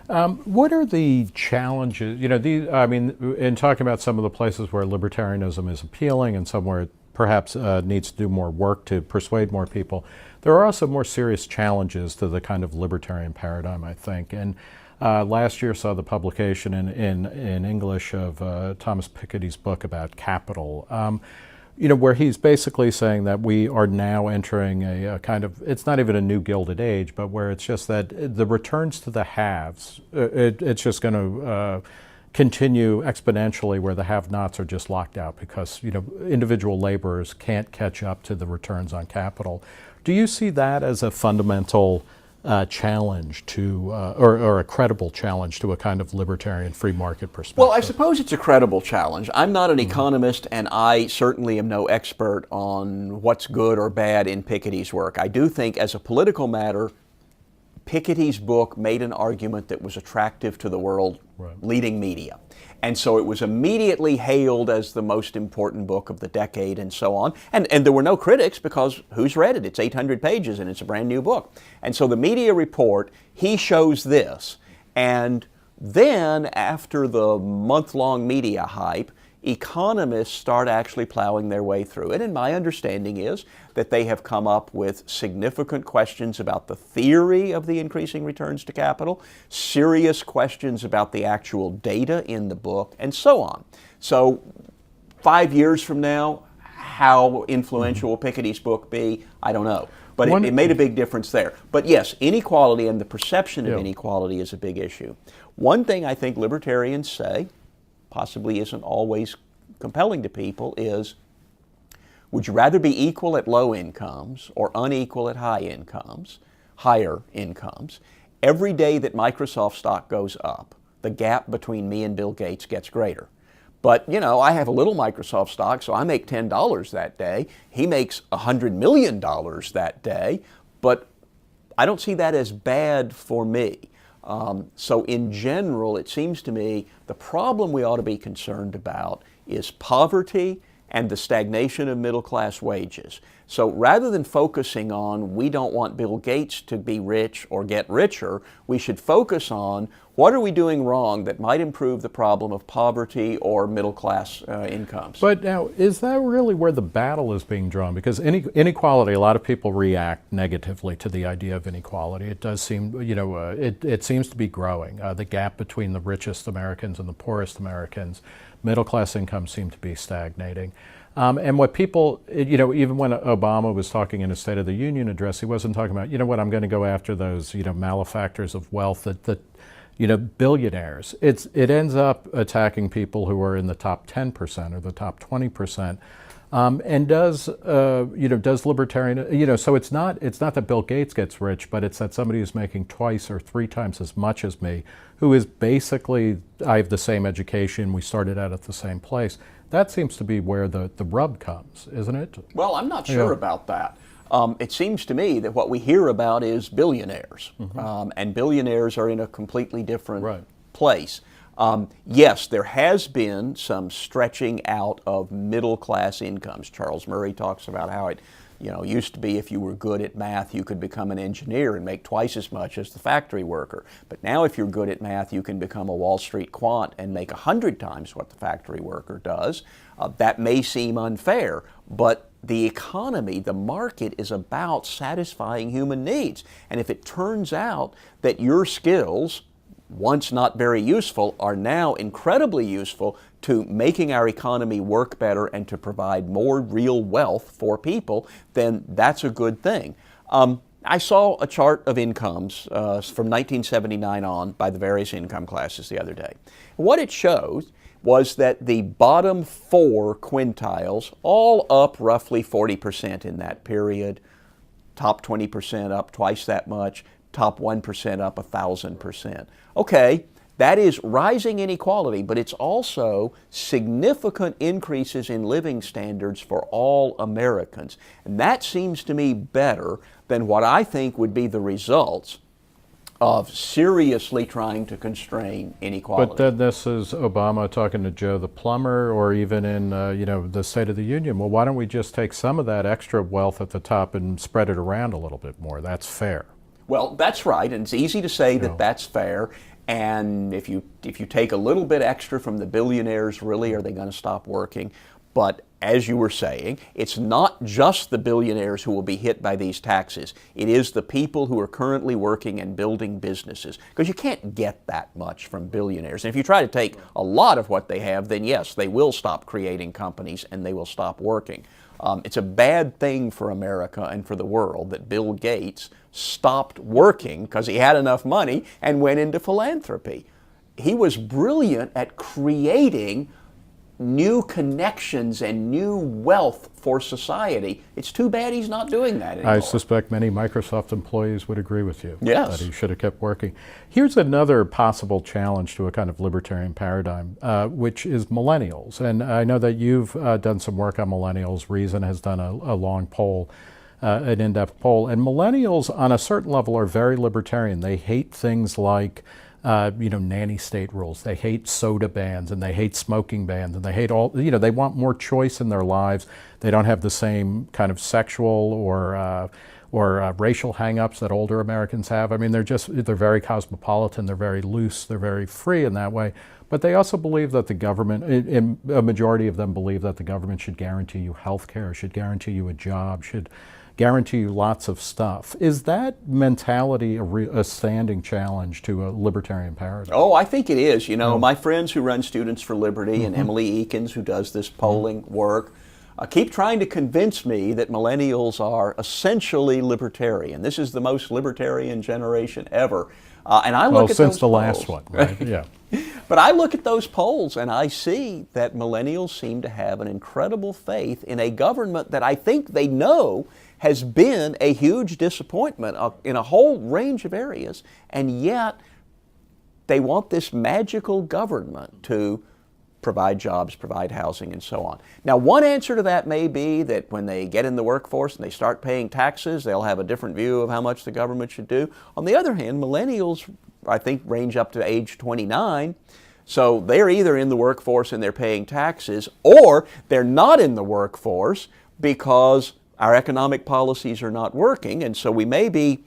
What are the challenges? In talking about some of the places where libertarianism is appealing and somewhere it perhaps needs to do more work to persuade more people, there are also more serious challenges to the kind of libertarian paradigm, I think. And last year saw the publication in English of Thomas Piketty's book about capital, where he's basically saying that we are now entering a kind of, it's not even a new Gilded Age, but where it's just that the returns to the haves, it's just going to continue exponentially, where the have-nots are just locked out because individual laborers can't catch up to the returns on capital. Do you see that as a fundamental challenge to, or a credible challenge to a kind of libertarian free market perspective? Well, I suppose it's a credible challenge. I'm not an economist, and I certainly am no expert on what's good or bad in Piketty's work. I do think, as a political matter, Piketty's book made an argument that was attractive to the world leading media. And so it was immediately hailed as the most important book of the decade and so on. And there were no critics, because who's read it? It's 800 pages and it's a brand new book. And so the media report, he shows this. And then after the month-long media hype, economists start actually plowing their way through it. And my understanding is that they have come up with significant questions about the theory of the increasing returns to capital, serious questions about the actual data in the book, and so on. So 5 years from now, how influential will Piketty's book be? I don't know. But it made a big difference there. But yes, inequality and the perception of inequality is a big issue. One thing I think libertarians say, possibly isn't always compelling to people, is, would you rather be equal at low incomes or unequal at higher incomes? Every day that Microsoft stock goes up, the gap between me and Bill Gates gets greater. But, I have a little Microsoft stock, so I make $10 that day. He makes $100 million that day, but I don't see that as bad for me. So in general, it seems to me the problem we ought to be concerned about is poverty and the stagnation of middle-class wages. So rather than focusing on, we don't want Bill Gates to be rich or get richer, we should focus on, what are we doing wrong that might improve the problem of poverty or middle-class incomes? But now, is that really where the battle is being drawn? Because inequality, a lot of people react negatively to the idea of inequality. It does seem, it seems to be growing. The gap between the richest Americans and the poorest Americans, middle-class incomes seem to be stagnating. And what people, even when Obama was talking in his State of the Union address, he wasn't talking about, I'm going to go after those, malefactors of wealth, that billionaires. It ends up attacking people who are in the top 10% or the top 20%. And does libertarian, so it's not that Bill Gates gets rich, but it's that somebody who's making twice or three times as much as me, who is basically, I have the same education, we started out at the same place. That seems to be where the rub comes, isn't it? Well, I'm not sure about that. It seems to me that what we hear about is billionaires, and billionaires are in a completely different place. Yes, there has been some stretching out of middle-class incomes. Charles Murray talks about how it used to be if you were good at math, you could become an engineer and make twice as much as the factory worker. But now if you're good at math, you can become a Wall Street quant and make 100 times what the factory worker does. That may seem unfair, but the economy, the market, is about satisfying human needs. And if it turns out that your skills, once not very useful, are now incredibly useful to making our economy work better and to provide more real wealth for people, then that's a good thing. I saw a chart of incomes from 1979 on by the various income classes the other day. What it shows was that the bottom 4 quintiles, all up roughly 40% in that period, top 20% up twice that much, top 1% up 1,000%. Okay, that is rising inequality, but it's also significant increases in living standards for all Americans. And that seems to me better than what I think would be the results of seriously trying to constrain inequality. But then this is Obama talking to Joe the plumber, or even in the State of the Union. Well, why don't we just take some of that extra wealth at the top and spread it around a little bit more? That's fair. Well, that's right, and it's easy to say that that's fair. And if you take a little bit extra from the billionaires, really, are they going to stop working? But as you were saying, it's not just the billionaires who will be hit by these taxes. It is the people who are currently working and building businesses, because you can't get that much from billionaires. And if you try to take a lot of what they have, then yes, they will stop creating companies and they will stop working. It's a bad thing for America and for the world that Bill Gates stopped working because he had enough money and went into philanthropy. He was brilliant at creating new connections and new wealth for society. It's too bad he's not doing that anymore. I suspect many Microsoft employees would agree with you. Yes. That he should have kept working. Here's another possible challenge to a kind of libertarian paradigm, which is millennials. And I know that you've done some work on millennials. Reason has done a long poll, an in-depth poll. And millennials, on a certain level, are very libertarian. They hate things like nanny state rules. They hate soda bans, and they hate smoking bans, and they hate all, they want more choice in their lives. They don't have the same kind of sexual or racial hang-ups that older Americans have. I mean, they're very cosmopolitan, they're very loose, they're very free in that way. But they also believe that the government, a majority of them believe that the government should guarantee you health care, should guarantee you a job, should guarantee you lots of stuff. Is that mentality a standing challenge to a libertarian paradigm? Oh, I think it is. My friends who run Students for Liberty and Emily Eakins, who does this polling work, keep trying to convince me that millennials are essentially libertarian. This is the most libertarian generation ever. And I look at since those the polls, last one, right? Yeah. But I look at those polls and I see that millennials seem to have an incredible faith in a government that I think they know has been a huge disappointment in a whole range of areas, and yet they want this magical government to provide jobs, provide housing, and so on. Now, one answer to that may be that when they get in the workforce and they start paying taxes, they'll have a different view of how much the government should do. On the other hand, millennials, I think, range up to age 29, so they're either in the workforce and they're paying taxes, or they're not in the workforce because our economic policies are not working, and so we may be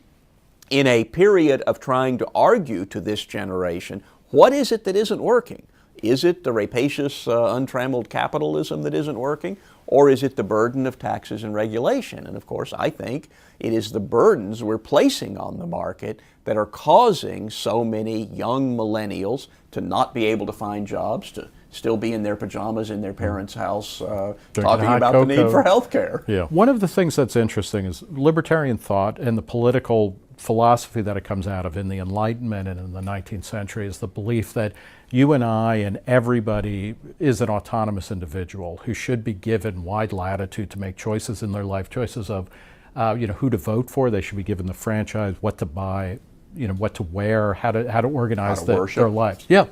in a period of trying to argue to this generation, what is it that isn't working? Is it the rapacious, untrammeled capitalism that isn't working, or is it the burden of taxes and regulation? And of course, I think it is the burdens we're placing on the market that are causing so many young millennials to not be able to find jobs, to still be in their pajamas in their parents' house talking about the need for health care. Yeah. One of the things that's interesting is libertarian thought and the political philosophy that it comes out of in the Enlightenment and in the 19th century is the belief that you and I and everybody is an autonomous individual who should be given wide latitude to make choices in their life, choices of who to vote for. They should be given the franchise, what to buy, what to wear, how to organize their lives. Yeah.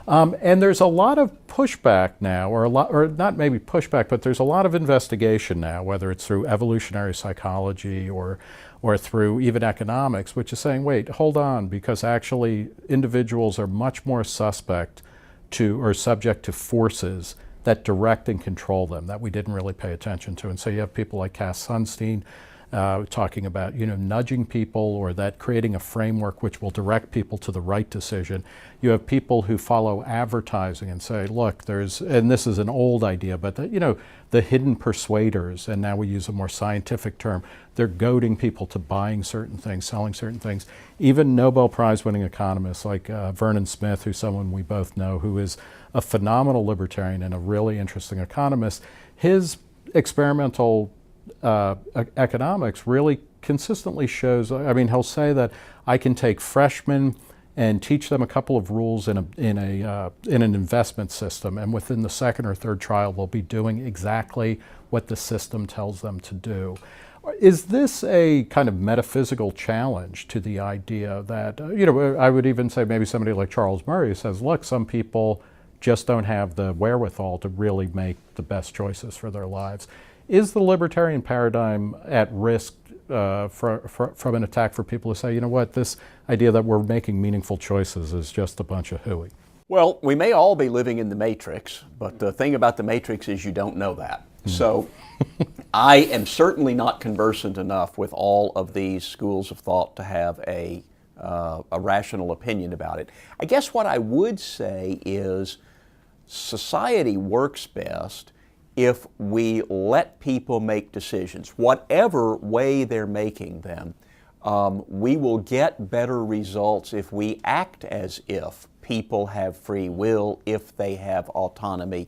And there's a lot of pushback now, or not maybe pushback, but there's a lot of investigation now, whether it's through evolutionary psychology or through even economics, which is saying, wait, hold on, because actually individuals are much more suspect to or subject to forces that direct and control them that we didn't really pay attention to. And so you have people like Cass Sunstein talking about nudging people, or that creating a framework which will direct people to the right decision. You have people who follow advertising and say, look, and this is an old idea, but the hidden persuaders, and now we use a more scientific term, they're goading people to buying certain things, selling certain things. Even Nobel Prize winning economists like Vernon Smith, who's someone we both know, who is a phenomenal libertarian and a really interesting economist, his experimental economics really consistently shows, I mean, he'll say that I can take freshmen and teach them a couple of rules in an investment system, and within the second or third trial, they'll be doing exactly what the system tells them to do. Is this a kind of metaphysical challenge to the idea that, I would even say maybe somebody like Charles Murray says, look, some people just don't have the wherewithal to really make the best choices for their lives. Is the libertarian paradigm at risk from an attack for people who say, you know what, this idea that we're making meaningful choices is just a bunch of hooey? Well, we may all be living in the Matrix, but the thing about the Matrix is you don't know that. So I am certainly not conversant enough with all of these schools of thought to have a rational opinion about it. I guess what I would say is society works best if we let people make decisions, whatever way they're making them. We will get better results if we act as if people have free will, if they have autonomy,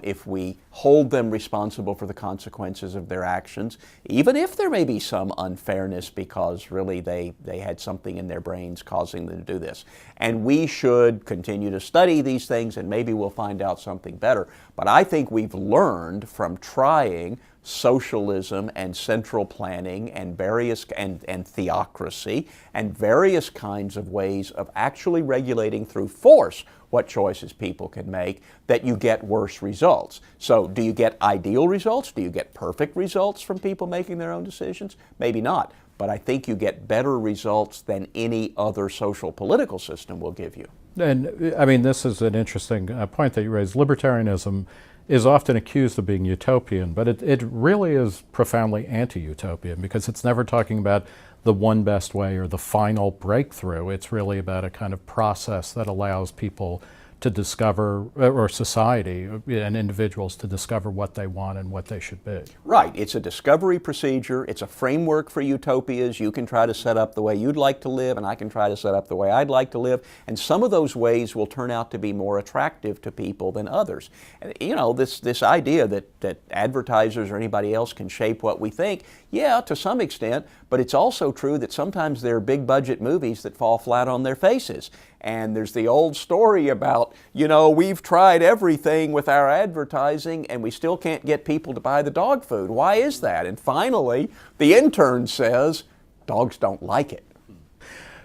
if we hold them responsible for the consequences of their actions, even if there may be some unfairness because really they had something in their brains causing them to do this. And we should continue to study these things and maybe we'll find out something better. But I think we've learned from trying socialism and central planning and various and theocracy and various kinds of ways of actually regulating through force what choices people can make, that you get worse results. So do you get ideal results? Do you get perfect results from people making their own decisions? Maybe not, but I think you get better results than any other social political system will give you. And I mean, this is an interesting point that you raised. Libertarianism is often accused of being utopian, but it really is profoundly anti-utopian because it's never talking about the one best way or the final breakthrough. It's really about a kind of process that allows people to discover, or society and individuals to discover what they want and what they should be. Right. It's a discovery procedure. It's a framework for utopias. You can try to set up the way you'd like to live, and I can try to set up the way I'd like to live. And some of those ways will turn out to be more attractive to people than others. And, you know, this idea that advertisers or anybody else can shape what we think, yeah, to some extent, but it's also true that sometimes there are big budget movies that fall flat on their faces. And there's the old story about, you know, we've tried everything with our advertising and we still can't get people to buy the dog food. Why is that? And finally, the intern says, dogs don't like it.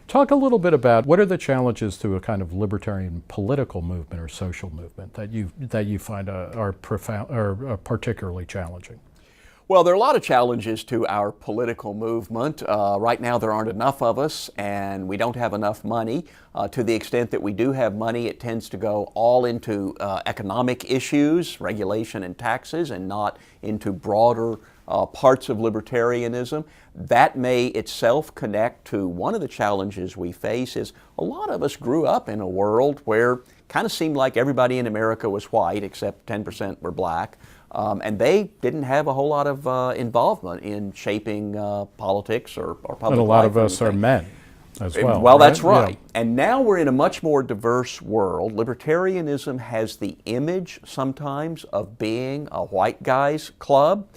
Talk a little bit about what are the challenges to a kind of libertarian political movement or social movement that you find are profound or particularly challenging? Well, there are a lot of challenges to our political movement. Right now there aren't enough of us and we don't have enough money. To the extent that we do have money, it tends to go all into economic issues, regulation and taxes, and not into broader parts of libertarianism. That may itself connect to one of the challenges we face is a lot of us grew up in a world where it kind of seemed like everybody in America was white except 10% were black. And they didn't have a whole lot of involvement in shaping politics or public life. And a lot of us are men as well. Well, that's right. Yeah. And now we're in a much more diverse world. Libertarianism has the image sometimes of being a white guy's club.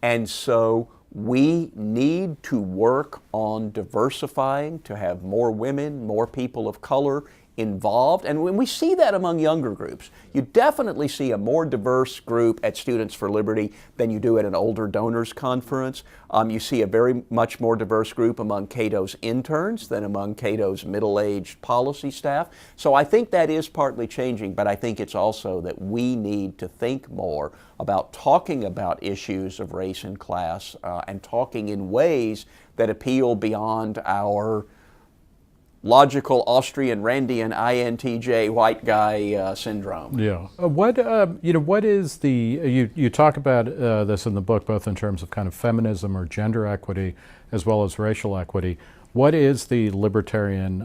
And so we need to work on diversifying, to have more women, more people of color involved. And when we see that among younger groups, you definitely see a more diverse group at Students for Liberty than you do at an older donors conference. You see a very much more diverse group among Catos interns than among Catos middle-aged policy staff. So I think that is partly changing, but I think it's also that we need to think more about talking about issues of race and class and talking in ways that appeal beyond our logical Austrian Randian INTJ white guy syndrome. Yeah. What is the you talk about this in the book both in terms of kind of feminism or gender equity as well as racial equity. What is the libertarian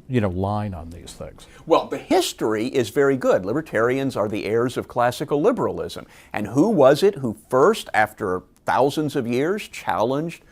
line on these things? Well, the history is very good. Libertarians are the heirs of classical liberalism. And who was it who first, after thousands of years, challenged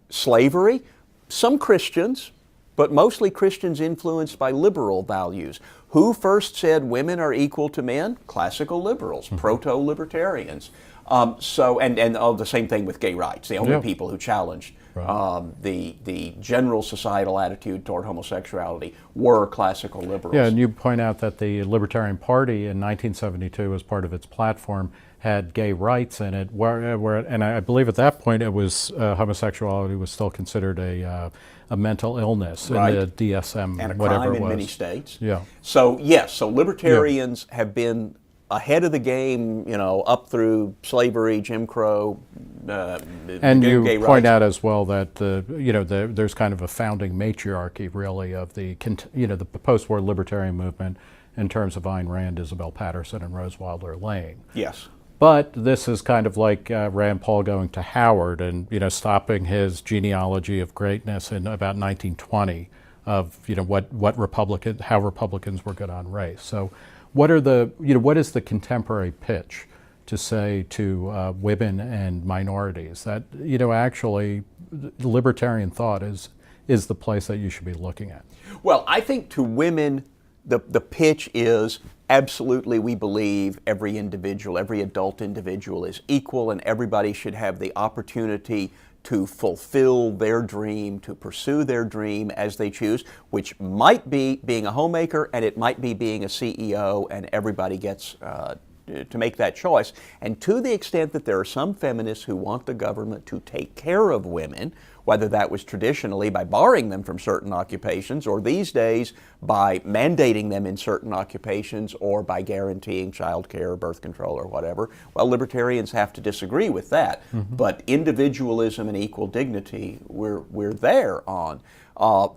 slavery? Some Christians, but mostly Christians influenced by liberal values. Who first said women are equal to men? Classical liberals, proto-libertarians. The same thing with gay rights. The only people who challenged the general societal attitude toward homosexuality were classical liberals. Yeah, and you point out that the Libertarian Party in 1972, as part of its platform, had gay rights in it, and I believe at that point it was homosexuality was still considered a mental illness in the DSM, and a whatever crime it was. in many states. Yeah. So yes, so libertarians have been ahead of the game, up through slavery, Jim Crow, and you gay point rights. out as well that there's kind of a founding matriarchy, really, of the post-war libertarian movement in terms of Ayn Rand, Isabel Patterson, and Rose Wilder Lang. Yes. But this is kind of like Rand Paul going to Howard and stopping his genealogy of greatness in about 1920 of how Republicans were good on race. So, what is the contemporary pitch to say to women and minorities that actually libertarian thought is the place that you should be looking at? Well, I think to women, the pitch is absolutely we believe every adult individual is equal, and everybody should have the opportunity to fulfill their dream, to pursue their dream as they choose, which might be being a homemaker and it might be being a CEO, and everybody gets to make that choice. And to the extent that there are some feminists who want the government to take care of women, whether that was traditionally by barring them from certain occupations, or these days by mandating them in certain occupations, or by guaranteeing child care or birth control or whatever, well, libertarians have to disagree with that. But individualism and equal dignity, we're there on.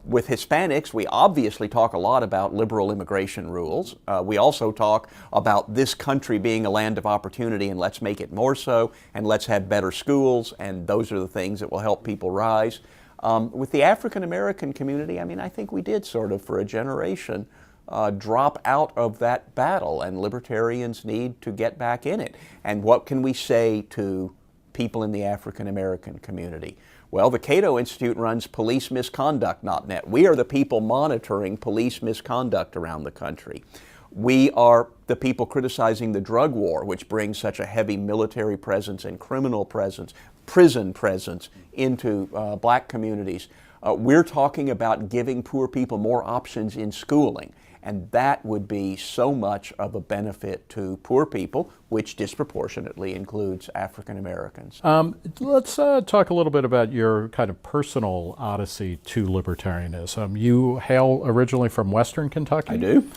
With Hispanics, we obviously talk a lot about liberal immigration rules. We also talk about this country being a land of opportunity, and let's make it more so, and let's have better schools, and those are the things that will help people rise. With the African American community, I think we did sort of, for a generation, drop out of that battle, and libertarians need to get back in it. And what can we say to people in the African American community? Well, the Cato Institute runs policemisconduct.net. We are the people monitoring police misconduct around the country. We are the people criticizing the drug war, which brings such a heavy military presence and criminal presence, prison presence into black communities. We're talking about giving poor people more options in schooling. And that would be so much of a benefit to poor people, which disproportionately includes African Americans. Let's talk a little bit about your kind of personal odyssey to libertarianism. You hail originally from Western Kentucky. I do.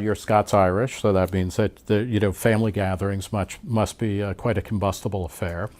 You're Scots-Irish, so that means that family gatherings must be quite a combustible affair.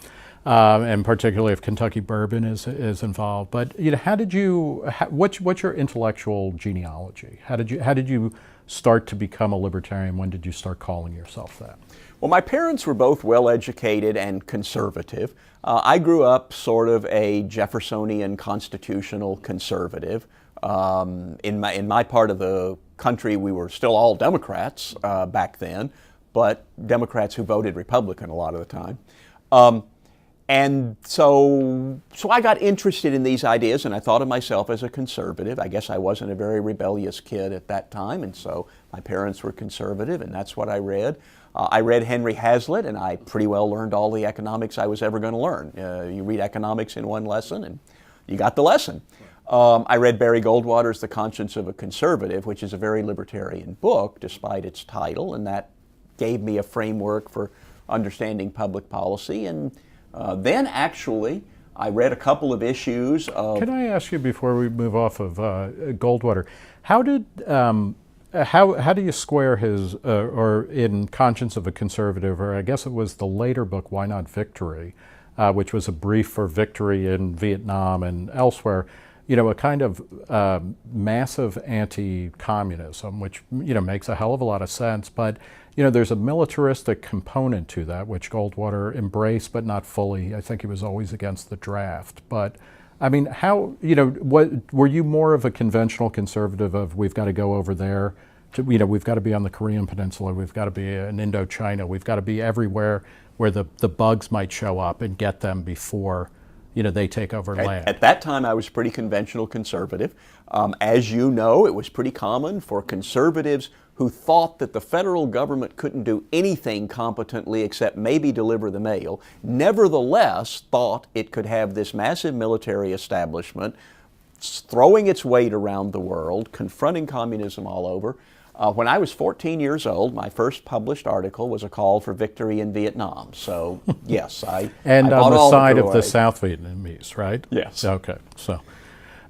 And particularly if Kentucky bourbon is involved. But what's your intellectual genealogy? How did you start to become a libertarian? When did you start calling yourself that? Well, my parents were both well-educated and conservative. I grew up sort of a Jeffersonian constitutional conservative. In my part of the country, we were still all Democrats back then, but Democrats who voted Republican a lot of the time. And so I got interested in these ideas, and I thought of myself as a conservative. I guess I wasn't a very rebellious kid at that time, and so my parents were conservative, and that's what I read. I read Henry Hazlitt, and I pretty well learned all the economics I was ever going to learn. You read economics in one lesson, and you got the lesson. I read Barry Goldwater's The Conscience of a Conservative, which is a very libertarian book, despite its title, and that gave me a framework for understanding public policy. And then actually, I read a couple of issues of... Can I ask you, before we move off of Goldwater, how do you square his, or in Conscience of a Conservative, or I guess it was the later book, Why Not Victory, which was a brief for victory in Vietnam and elsewhere, a kind of massive anti-communism, which, makes a hell of a lot of sense, but there's a militaristic component to that, which Goldwater embraced, but not fully. I think he was always against the draft. But, were you more of a conventional conservative of we've got to go over there, we've got to be on the Korean Peninsula, we've got to be in Indochina, we've got to be everywhere where the bugs might show up and get them before they take over land. At that time, I was pretty conventional conservative. As you know, it was pretty common for conservatives who thought that the federal government couldn't do anything competently except maybe deliver the mail, nevertheless thought it could have this massive military establishment throwing its weight around the world, confronting communism all over. When I was 14 years old, my first published article was a call for victory in Vietnam. So, yes, and I on bought the all side the of the South Vietnamese, right? Yes. Okay. So,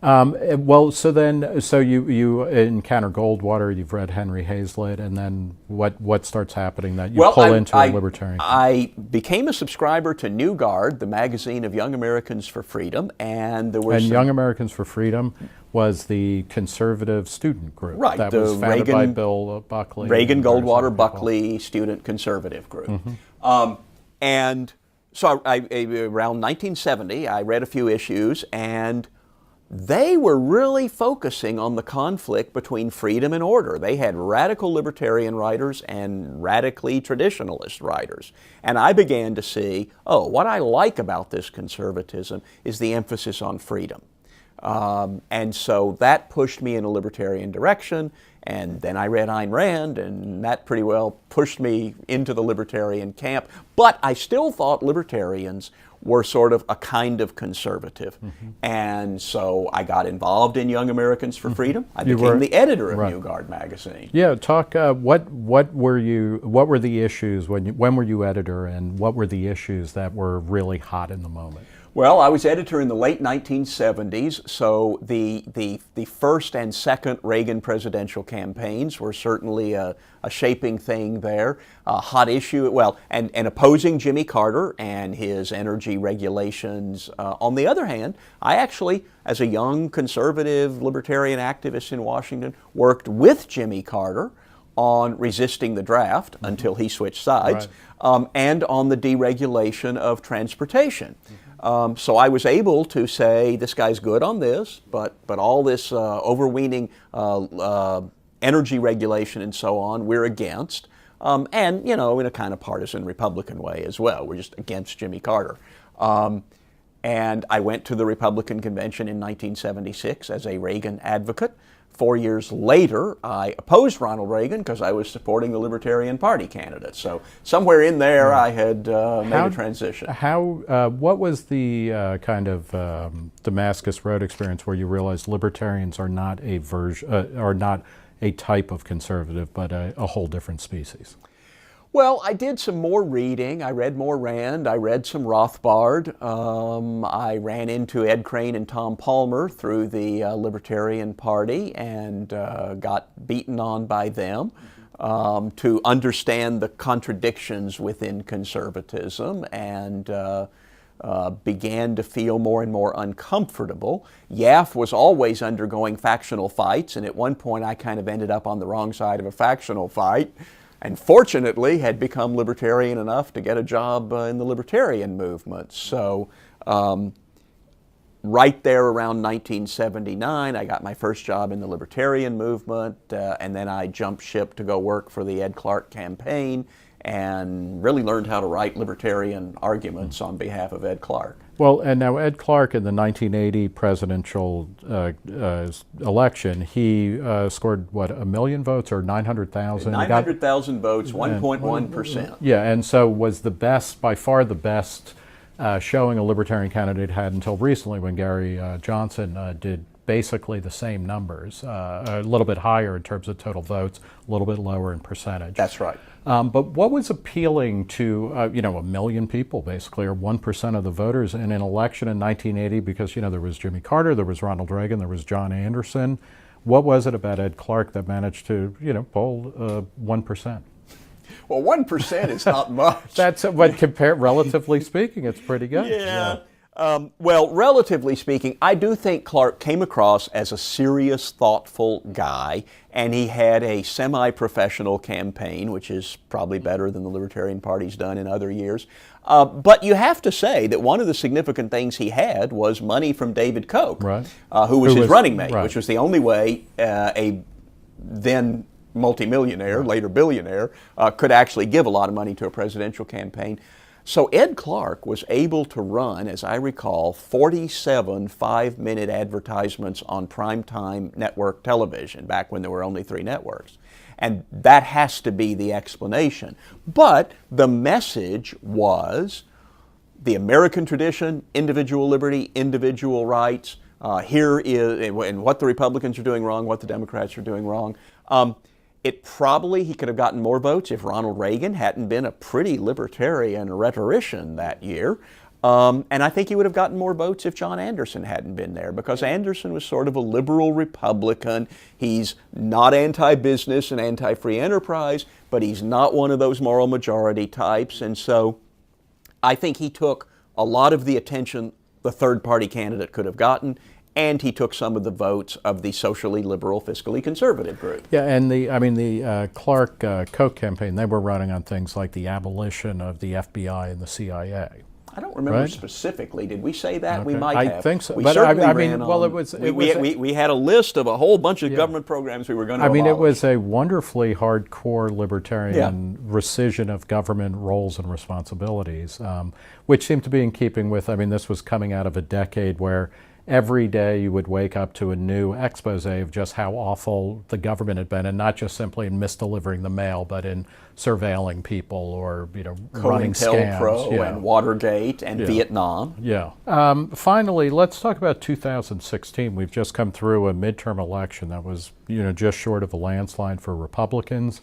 so you encounter Goldwater. You've read Henry Hazlitt, and then what starts happening that you pull into a libertarian? I became a subscriber to New Guard, the magazine of Young Americans for Freedom, and there were Young Americans for Freedom was the conservative student group that was founded by Bill Buckley. Reagan, Goldwater, Buckley student conservative group. And so around 1970, I read a few issues, and they were really focusing on the conflict between freedom and order. They had radical libertarian writers and radically traditionalist writers. And I began to see, what I like about this conservatism is the emphasis on freedom. And so that pushed me in a libertarian direction, and then I read Ayn Rand, and that pretty well pushed me into the libertarian camp. But I still thought libertarians were sort of a kind of conservative. And so I got involved in Young Americans for Freedom. I became the editor of New Guard magazine. Yeah, talk. What were the issues when were you editor, and what were the issues that were really hot in the moment? Well, I was editor in the late 1970s, so the first and second Reagan presidential campaigns were certainly a shaping thing there. A hot issue, and opposing Jimmy Carter and his energy regulations. On the other hand, I actually, as a young conservative libertarian activist in Washington, worked with Jimmy Carter on resisting the draft until he switched sides, and on the deregulation of transportation. So I was able to say, this guy's good on this, but all this overweening energy regulation and so on, we're against. And, in a kind of partisan Republican way as well. We're just against Jimmy Carter. And I went to the Republican convention in 1976 as a Reagan advocate. 4 years later, I opposed Ronald Reagan because I was supporting the Libertarian Party candidate. So somewhere in there, I had made a transition. What was the kind of Damascus Road experience where you realized libertarians are not a type of conservative, but a whole different species? Well, I did some more reading. I read more Rand. I read some Rothbard. I ran into Ed Crane and Tom Palmer through the Libertarian Party and got beaten on by them to understand the contradictions within conservatism, and began to feel more and more uncomfortable. YAF was always undergoing factional fights, and at one point I kind of ended up on the wrong side of a factional fight, and fortunately had become libertarian enough to get a job in the libertarian movement. So right there around 1979, I got my first job in the libertarian movement, and then I jumped ship to go work for the Ed Clark campaign and really learned how to write libertarian arguments on behalf of Ed Clark. Well, and now Ed Clark in the 1980 presidential election, he scored, what, 1 million votes or 900,000? 900,000 votes, 1.1%. Yeah, and so was by far the best showing a libertarian candidate had until recently when Gary Johnson did basically the same numbers, a little bit higher in terms of total votes, a little bit lower in percentage. That's right. But what was appealing to, 1 million people basically, or 1% of the voters in an election in 1980, because, there was Jimmy Carter, there was Ronald Reagan, there was John Anderson. What was it about Ed Clark that managed to, poll 1%? Well, 1% is not much. That's what, relatively speaking, it's pretty good. Yeah. Well, relatively speaking, I do think Clark came across as a serious, thoughtful guy, and he had a semi-professional campaign, which is probably better than the Libertarian Party's done in other years. But you have to say that one of the significant things he had was money from David Koch, who was his running mate, which was the only way a then multimillionaire, later billionaire, could actually give a lot of money to a presidential campaign. So Ed Clark was able to run, as I recall, 47 5-minute advertisements on primetime network television back when there were only 3 networks. And that has to be the explanation. But the message was the American tradition, individual liberty, individual rights, here is, and what the Republicans are doing wrong, what the Democrats are doing wrong. He could have gotten more votes if Ronald Reagan hadn't been a pretty libertarian rhetorician that year. And I think he would have gotten more votes if John Anderson hadn't been there, because Anderson was sort of a liberal Republican. He's not anti-business and anti-free enterprise, but he's not one of those moral majority types. And so I think he took a lot of the attention the third-party candidate could have gotten, and he took some of the votes of the socially liberal, fiscally conservative group. Yeah, and the Clark Koch campaign, they were running on things like the abolition of the FBI and the CIA. I don't remember right? specifically. Did we say that? Okay. We might have. I think so. We but certainly I ran mean, well, on, we had a list of a whole bunch of government programs we were going to abolish. It was a wonderfully hardcore libertarian rescission of government roles and responsibilities, which seemed to be in keeping with, this was coming out of a decade where every day you would wake up to a new expose of just how awful the government had been, and not just simply in misdelivering the mail, but in surveilling people or running scams. COINTELPRO and Watergate and Vietnam. Yeah. Finally, let's talk about 2016. We've just come through a midterm election that was just short of a landslide for Republicans.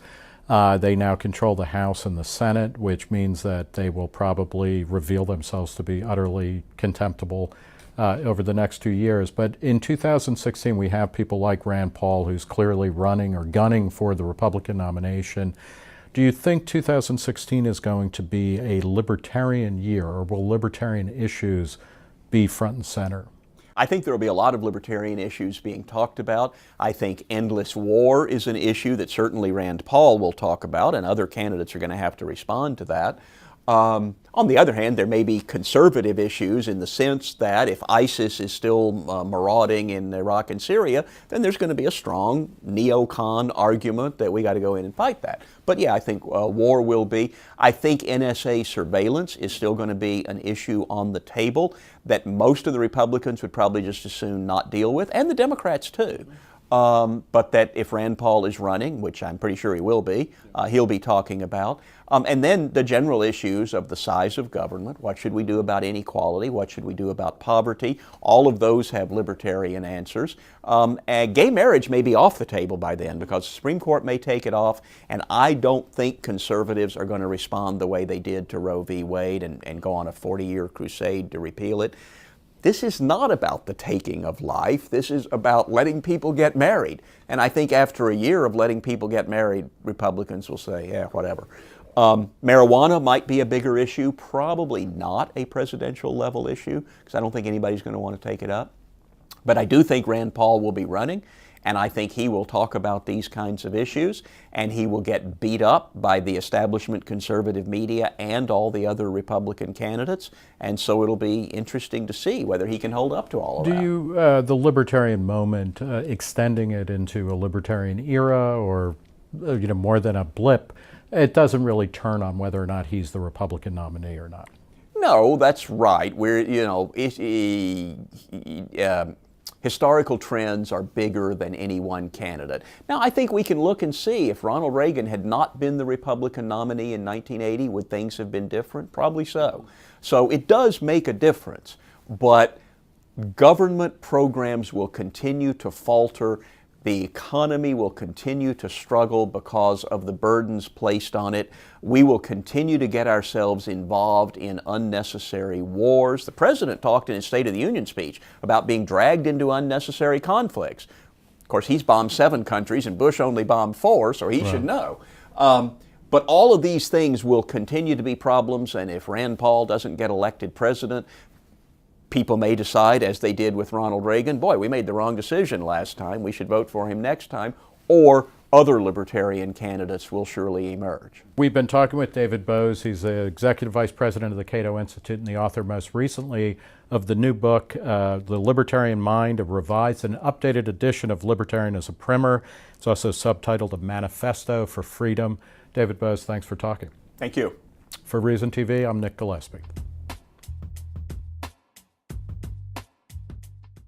They now control the House and the Senate, which means that they will probably reveal themselves to be utterly contemptible over the next 2 years. But in 2016, we have people like Rand Paul, who's clearly running or gunning for the Republican nomination. Do you think 2016 is going to be a libertarian year, or will libertarian issues be front and center? I think there will be a lot of libertarian issues being talked about. I think endless war is an issue that certainly Rand Paul will talk about, and other candidates are going to have to respond to that. On the other hand, there may be conservative issues in the sense that if ISIS is still marauding in Iraq and Syria, then there's going to be a strong neocon argument that we got to go in and fight that. But yeah, I think war will be. I think NSA surveillance is still going to be an issue on the table that most of the Republicans would probably just as soon not deal with, and the Democrats too. But that if Rand Paul is running, which I'm pretty sure he will be, he'll be talking about. And then the general issues of the size of government. What should we do about inequality? What should we do about poverty? All of those have libertarian answers. And gay marriage may be off the table by then because the Supreme Court may take it off, and I don't think conservatives are going to respond the way they did to Roe v. Wade and go on a 40-year crusade to repeal it. This is not about the taking of life. This is about letting people get married. And I think after a year of letting people get married, Republicans will say, yeah, whatever. Marijuana might be a bigger issue, probably not a presidential level issue, because I don't think anybody's going to want to take it up. But I do think Rand Paul will be running, and I think he will talk about these kinds of issues, and he will get beat up by the establishment conservative media and all the other Republican candidates, and so it'll be interesting to see whether he can hold up to all of that. Do you, the libertarian moment, extending it into a libertarian era or more than a blip, it doesn't really turn on whether or not he's the Republican nominee or not? No, that's right. Historical trends are bigger than any one candidate. Now, I think we can look and see if Ronald Reagan had not been the Republican nominee in 1980, would things have been different? Probably so. So it does make a difference, but government programs will continue to falter. The economy will continue to struggle because of the burdens placed on it. We will continue to get ourselves involved in unnecessary wars. The president talked in his State of the Union speech about being dragged into unnecessary conflicts. Of course, he's bombed 7 countries and Bush only bombed 4, so he should know. But all of these things will continue to be problems, and if Rand Paul doesn't get elected president, people may decide, as they did with Ronald Reagan, boy, we made the wrong decision last time, we should vote for him next time, or other libertarian candidates will surely emerge. We've been talking with David Boaz. He's the Executive Vice President of the Cato Institute and the author most recently of the new book, The Libertarian Mind, a revised and updated edition of Libertarian as a Primer. It's also subtitled A Manifesto for Freedom. David Boaz, thanks for talking. Thank you. For Reason TV, I'm Nick Gillespie.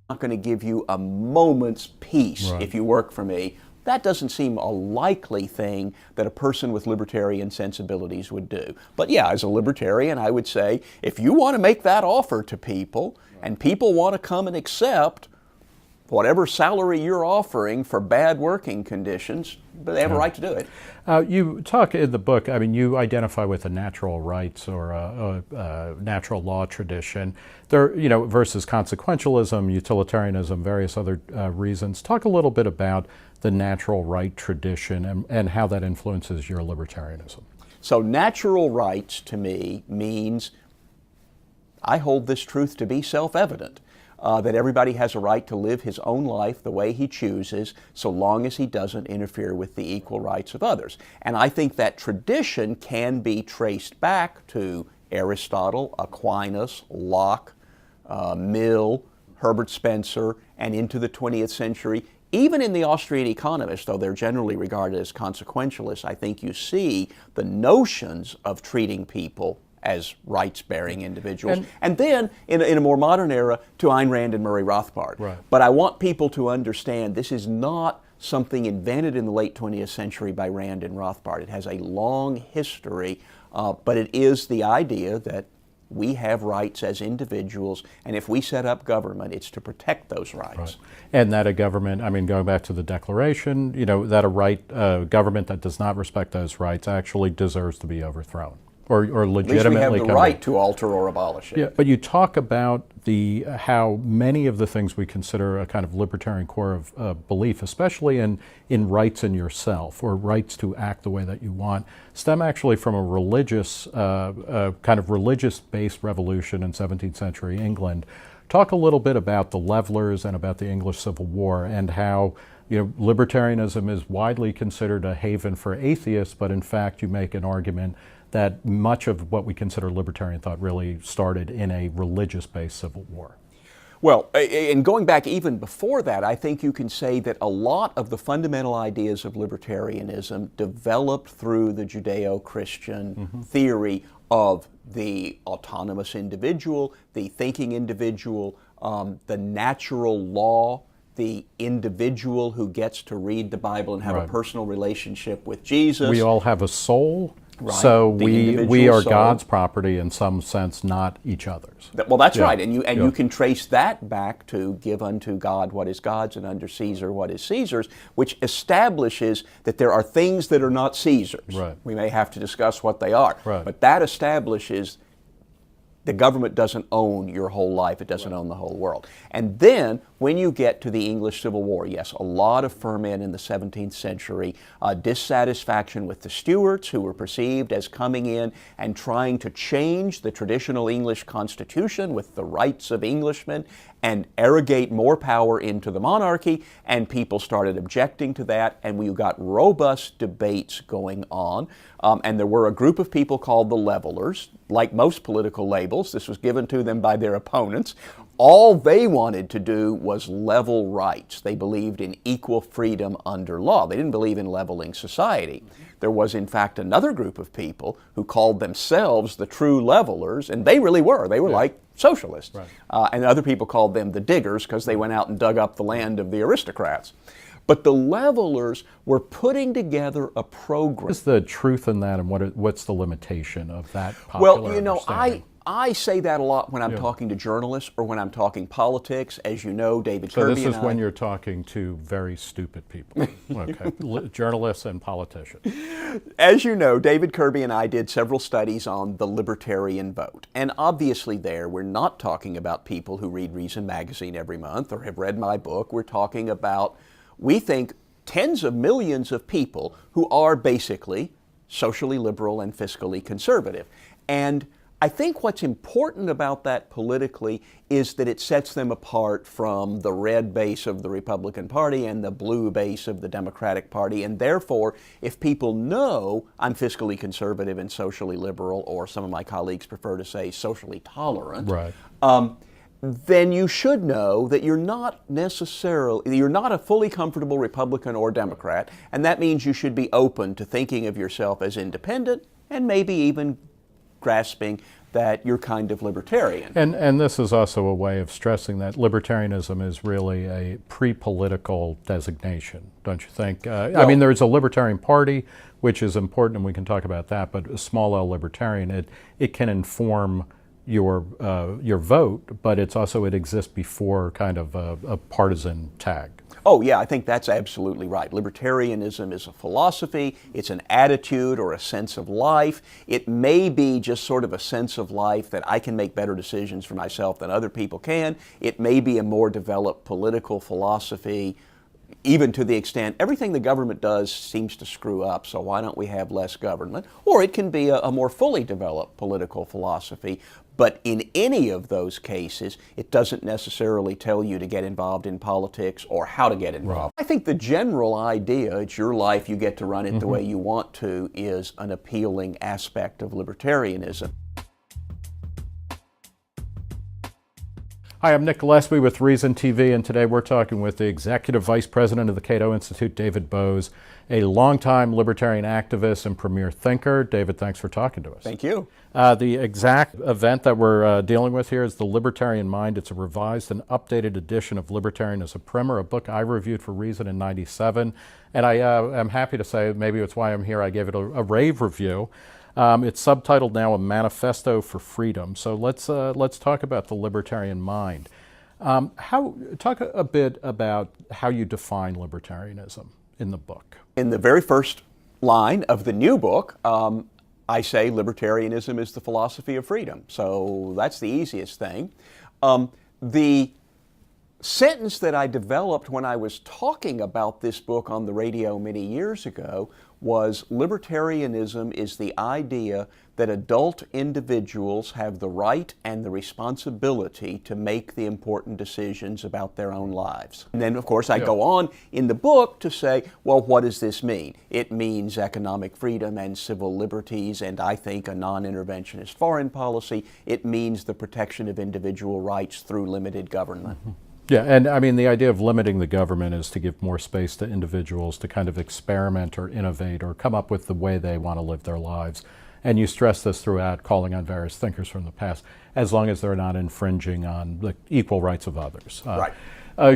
I'm not going to give you a moment's peace if you work for me. That doesn't seem a likely thing that a person with libertarian sensibilities would do. But yeah, as a libertarian, I would say, if you want to make that offer to people, and people want to come and accept whatever salary you're offering for bad working conditions, but they have a right to do it. You talk in the book, I mean, you identify with a natural rights or a natural law tradition, there, you know, versus consequentialism, utilitarianism, various other reasons. Talk a little bit about the natural right tradition and how that influences your libertarianism. So natural rights to me means I hold this truth to be self-evident. That everybody has a right to live his own life the way he chooses, so long as he doesn't interfere with the equal rights of others. And I think that tradition can be traced back to Aristotle, Aquinas, Locke, Mill, Herbert Spencer, and into the 20th century. Even in the Austrian economists, though they're generally regarded as consequentialists, I think you see the notions of treating people as rights-bearing individuals. And then, in a more modern era, to Ayn Rand and Murray Rothbard. Right. But I want people to understand this is not something invented in the late 20th century by Rand and Rothbard. It has a long history, but it is the idea that we have rights as individuals, and if we set up government, it's to protect those rights. Right. And that a government, I mean, going back to the Declaration, you know, that a government that does not respect those rights actually deserves to be overthrown. Or legitimately, at least we have the right to alter or abolish it. Yeah, but you talk about how many of the things we consider a kind of libertarian core of belief, especially in rights in yourself or rights to act the way that you want, stem actually from a religious, kind of religious-based revolution in 17th century England. Talk a little bit about the Levelers and about the English Civil War and how, you know, libertarianism is widely considered a haven for atheists, but in fact you make an argument that much of what we consider libertarian thought really started in a religious-based civil war. Well, and going back even before that, I think you can say that a lot of the fundamental ideas of libertarianism developed through the Judeo-Christian theory of the autonomous individual, the thinking individual, the natural law, the individual who gets to read the Bible and have a personal relationship with Jesus. We all have a soul. Right. So we are soul. God's property in some sense, not each other's. Well, that's right, and you can trace that back to give unto God what is God's and unto Caesar what is Caesar's, which establishes that there are things that are not Caesar's. Right. We may have to discuss what they are, right. But that establishes the government doesn't own your whole life. It doesn't own the whole world. And then when you get to the English Civil War, yes, a lot of ferment in the 17th century, dissatisfaction with the Stuarts, who were perceived as coming in and trying to change the traditional English constitution with the rights of Englishmen and arrogate more power into the monarchy, and people started objecting to that, and we got robust debates going on. And there were a group of people called the Levelers. Like most political labels, this was given to them by their opponents. All they wanted to do was level rights. They believed in equal freedom under law. They didn't believe in leveling society. There was, in fact, another group of people who called themselves the true levelers, and they really were. They were like socialists. Right. And other people called them the diggers because they went out and dug up the land of the aristocrats. But the Levelers were putting together a program. What is the truth in that, and what's the limitation of that popular Well, you know, understanding? I say that a lot when I'm talking to journalists or when I'm talking politics. As you know, David Kirby and I... So this is when you're talking to very stupid people. Okay, journalists and politicians. As you know, David Kirby and I did several studies on the libertarian vote. And obviously there, we're not talking about people who read Reason Magazine every month or have read my book. We're talking about, we think, tens of millions of people who are basically socially liberal and fiscally conservative. And I think what's important about that politically is that it sets them apart from the red base of the Republican Party and the blue base of the Democratic Party. And therefore, if people know I'm fiscally conservative and socially liberal, or some of my colleagues prefer to say socially tolerant, right. Then you should know that you're not a fully comfortable Republican or Democrat, and that means you should be open to thinking of yourself as independent and maybe even grasping that you're kind of libertarian. And this is also a way of stressing that libertarianism is really a pre-political designation, don't you think? I mean, there's a Libertarian Party, which is important, and we can talk about that, but a small L libertarian, it can inform your vote, but it exists before kind of a partisan tag. Oh, yeah, I think that's absolutely right. Libertarianism is a philosophy, it's an attitude or a sense of life. It may be just sort of a sense of life that I can make better decisions for myself than other people can. It may be a more developed political philosophy, even to the extent everything the government does seems to screw up, so why don't we have less government? Or it can be a more fully developed political philosophy. But in any of those cases, it doesn't necessarily tell you to get involved in politics or how to get involved. Right. I think the general idea, it's your life, you get to run it the way you want to, is an appealing aspect of libertarianism. Hi, I'm Nick Gillespie with Reason TV, and today we're talking with the Executive Vice President of the Cato Institute, David Boaz, a longtime libertarian activist and premier thinker. David, thanks for talking to us. Thank you. The exact event that we're dealing with here is The Libertarian Mind. It's a revised and updated edition of Libertarian as a Primer, a book I reviewed for Reason in '97. And I am happy to say, maybe it's why I'm here, I gave it a rave review. It's subtitled now A Manifesto for Freedom. So let's talk about the libertarian mind. Talk a bit about how you define libertarianism in the book. In the very first line of the new book, I say libertarianism is the philosophy of freedom. So that's the easiest thing. The sentence that I developed when I was talking about this book on the radio many years ago was, libertarianism is the idea that adult individuals have the right and the responsibility to make the important decisions about their own lives. And then, of course, I go on in the book to say, well, what does this mean? It means economic freedom and civil liberties, and I think a non-interventionist foreign policy. It means the protection of individual rights through limited government. Yeah, and I mean, the idea of limiting the government is to give more space to individuals to kind of experiment or innovate or come up with the way they want to live their lives. And you stress this throughout, calling on various thinkers from the past, as long as they're not infringing on the equal rights of others. Right.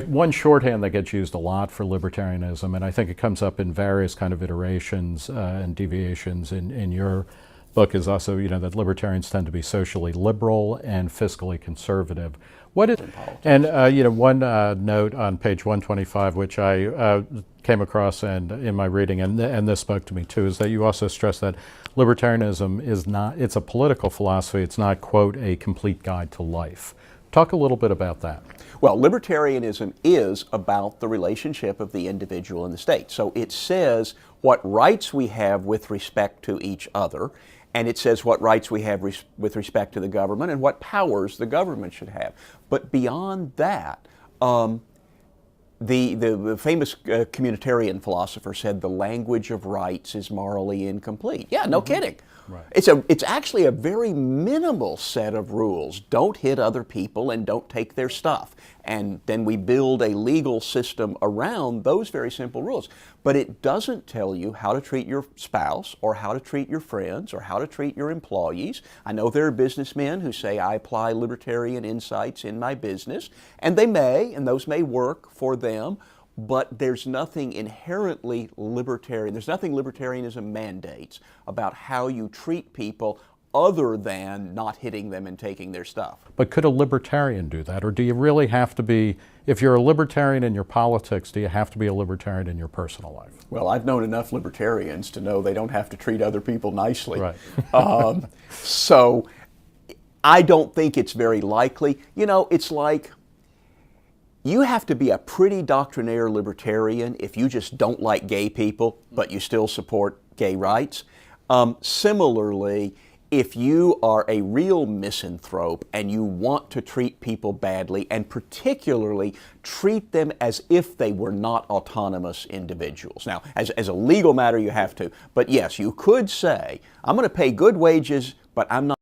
One shorthand that gets used a lot for libertarianism, and I think it comes up in various kind of iterations and deviations in your book, is also, that libertarians tend to be socially liberal and fiscally conservative. What is, and one note on page 125, which I came across and in my reading, and this spoke to me too, is that you also stress that libertarianism is not, it's a political philosophy, it's not, quote, a complete guide to life. Talk a little bit about that. Well, libertarianism is about the relationship of the individual and the state. So it says what rights we have with respect to each other, and it says what rights we have with respect to the government and what powers the government should have. But beyond that, the famous communitarian philosopher said the language of rights is morally incomplete. Yeah, no kidding. Right. It's actually a very minimal set of rules. Don't hit other people and don't take their stuff. And then we build a legal system around those very simple rules. But it doesn't tell you how to treat your spouse or how to treat your friends or how to treat your employees. I know there are businessmen who say, I apply libertarian insights in my business, and they may, and those may work for them. But there's nothing inherently libertarian, there's nothing libertarianism mandates about how you treat people other than not hitting them and taking their stuff. But could a libertarian do that? Or do you really have to be, if you're a libertarian in your politics, do you have to be a libertarian in your personal life? Well, I've known enough libertarians to know they don't have to treat other people nicely. Right. So I don't think it's very likely. It's like, you have to be a pretty doctrinaire libertarian if you just don't like gay people, but you still support gay rights. Similarly, if you are a real misanthrope and you want to treat people badly, and particularly treat them as if they were not autonomous individuals. Now, as a legal matter, you have to. But yes, you could say, I'm going to pay good wages, but I'm not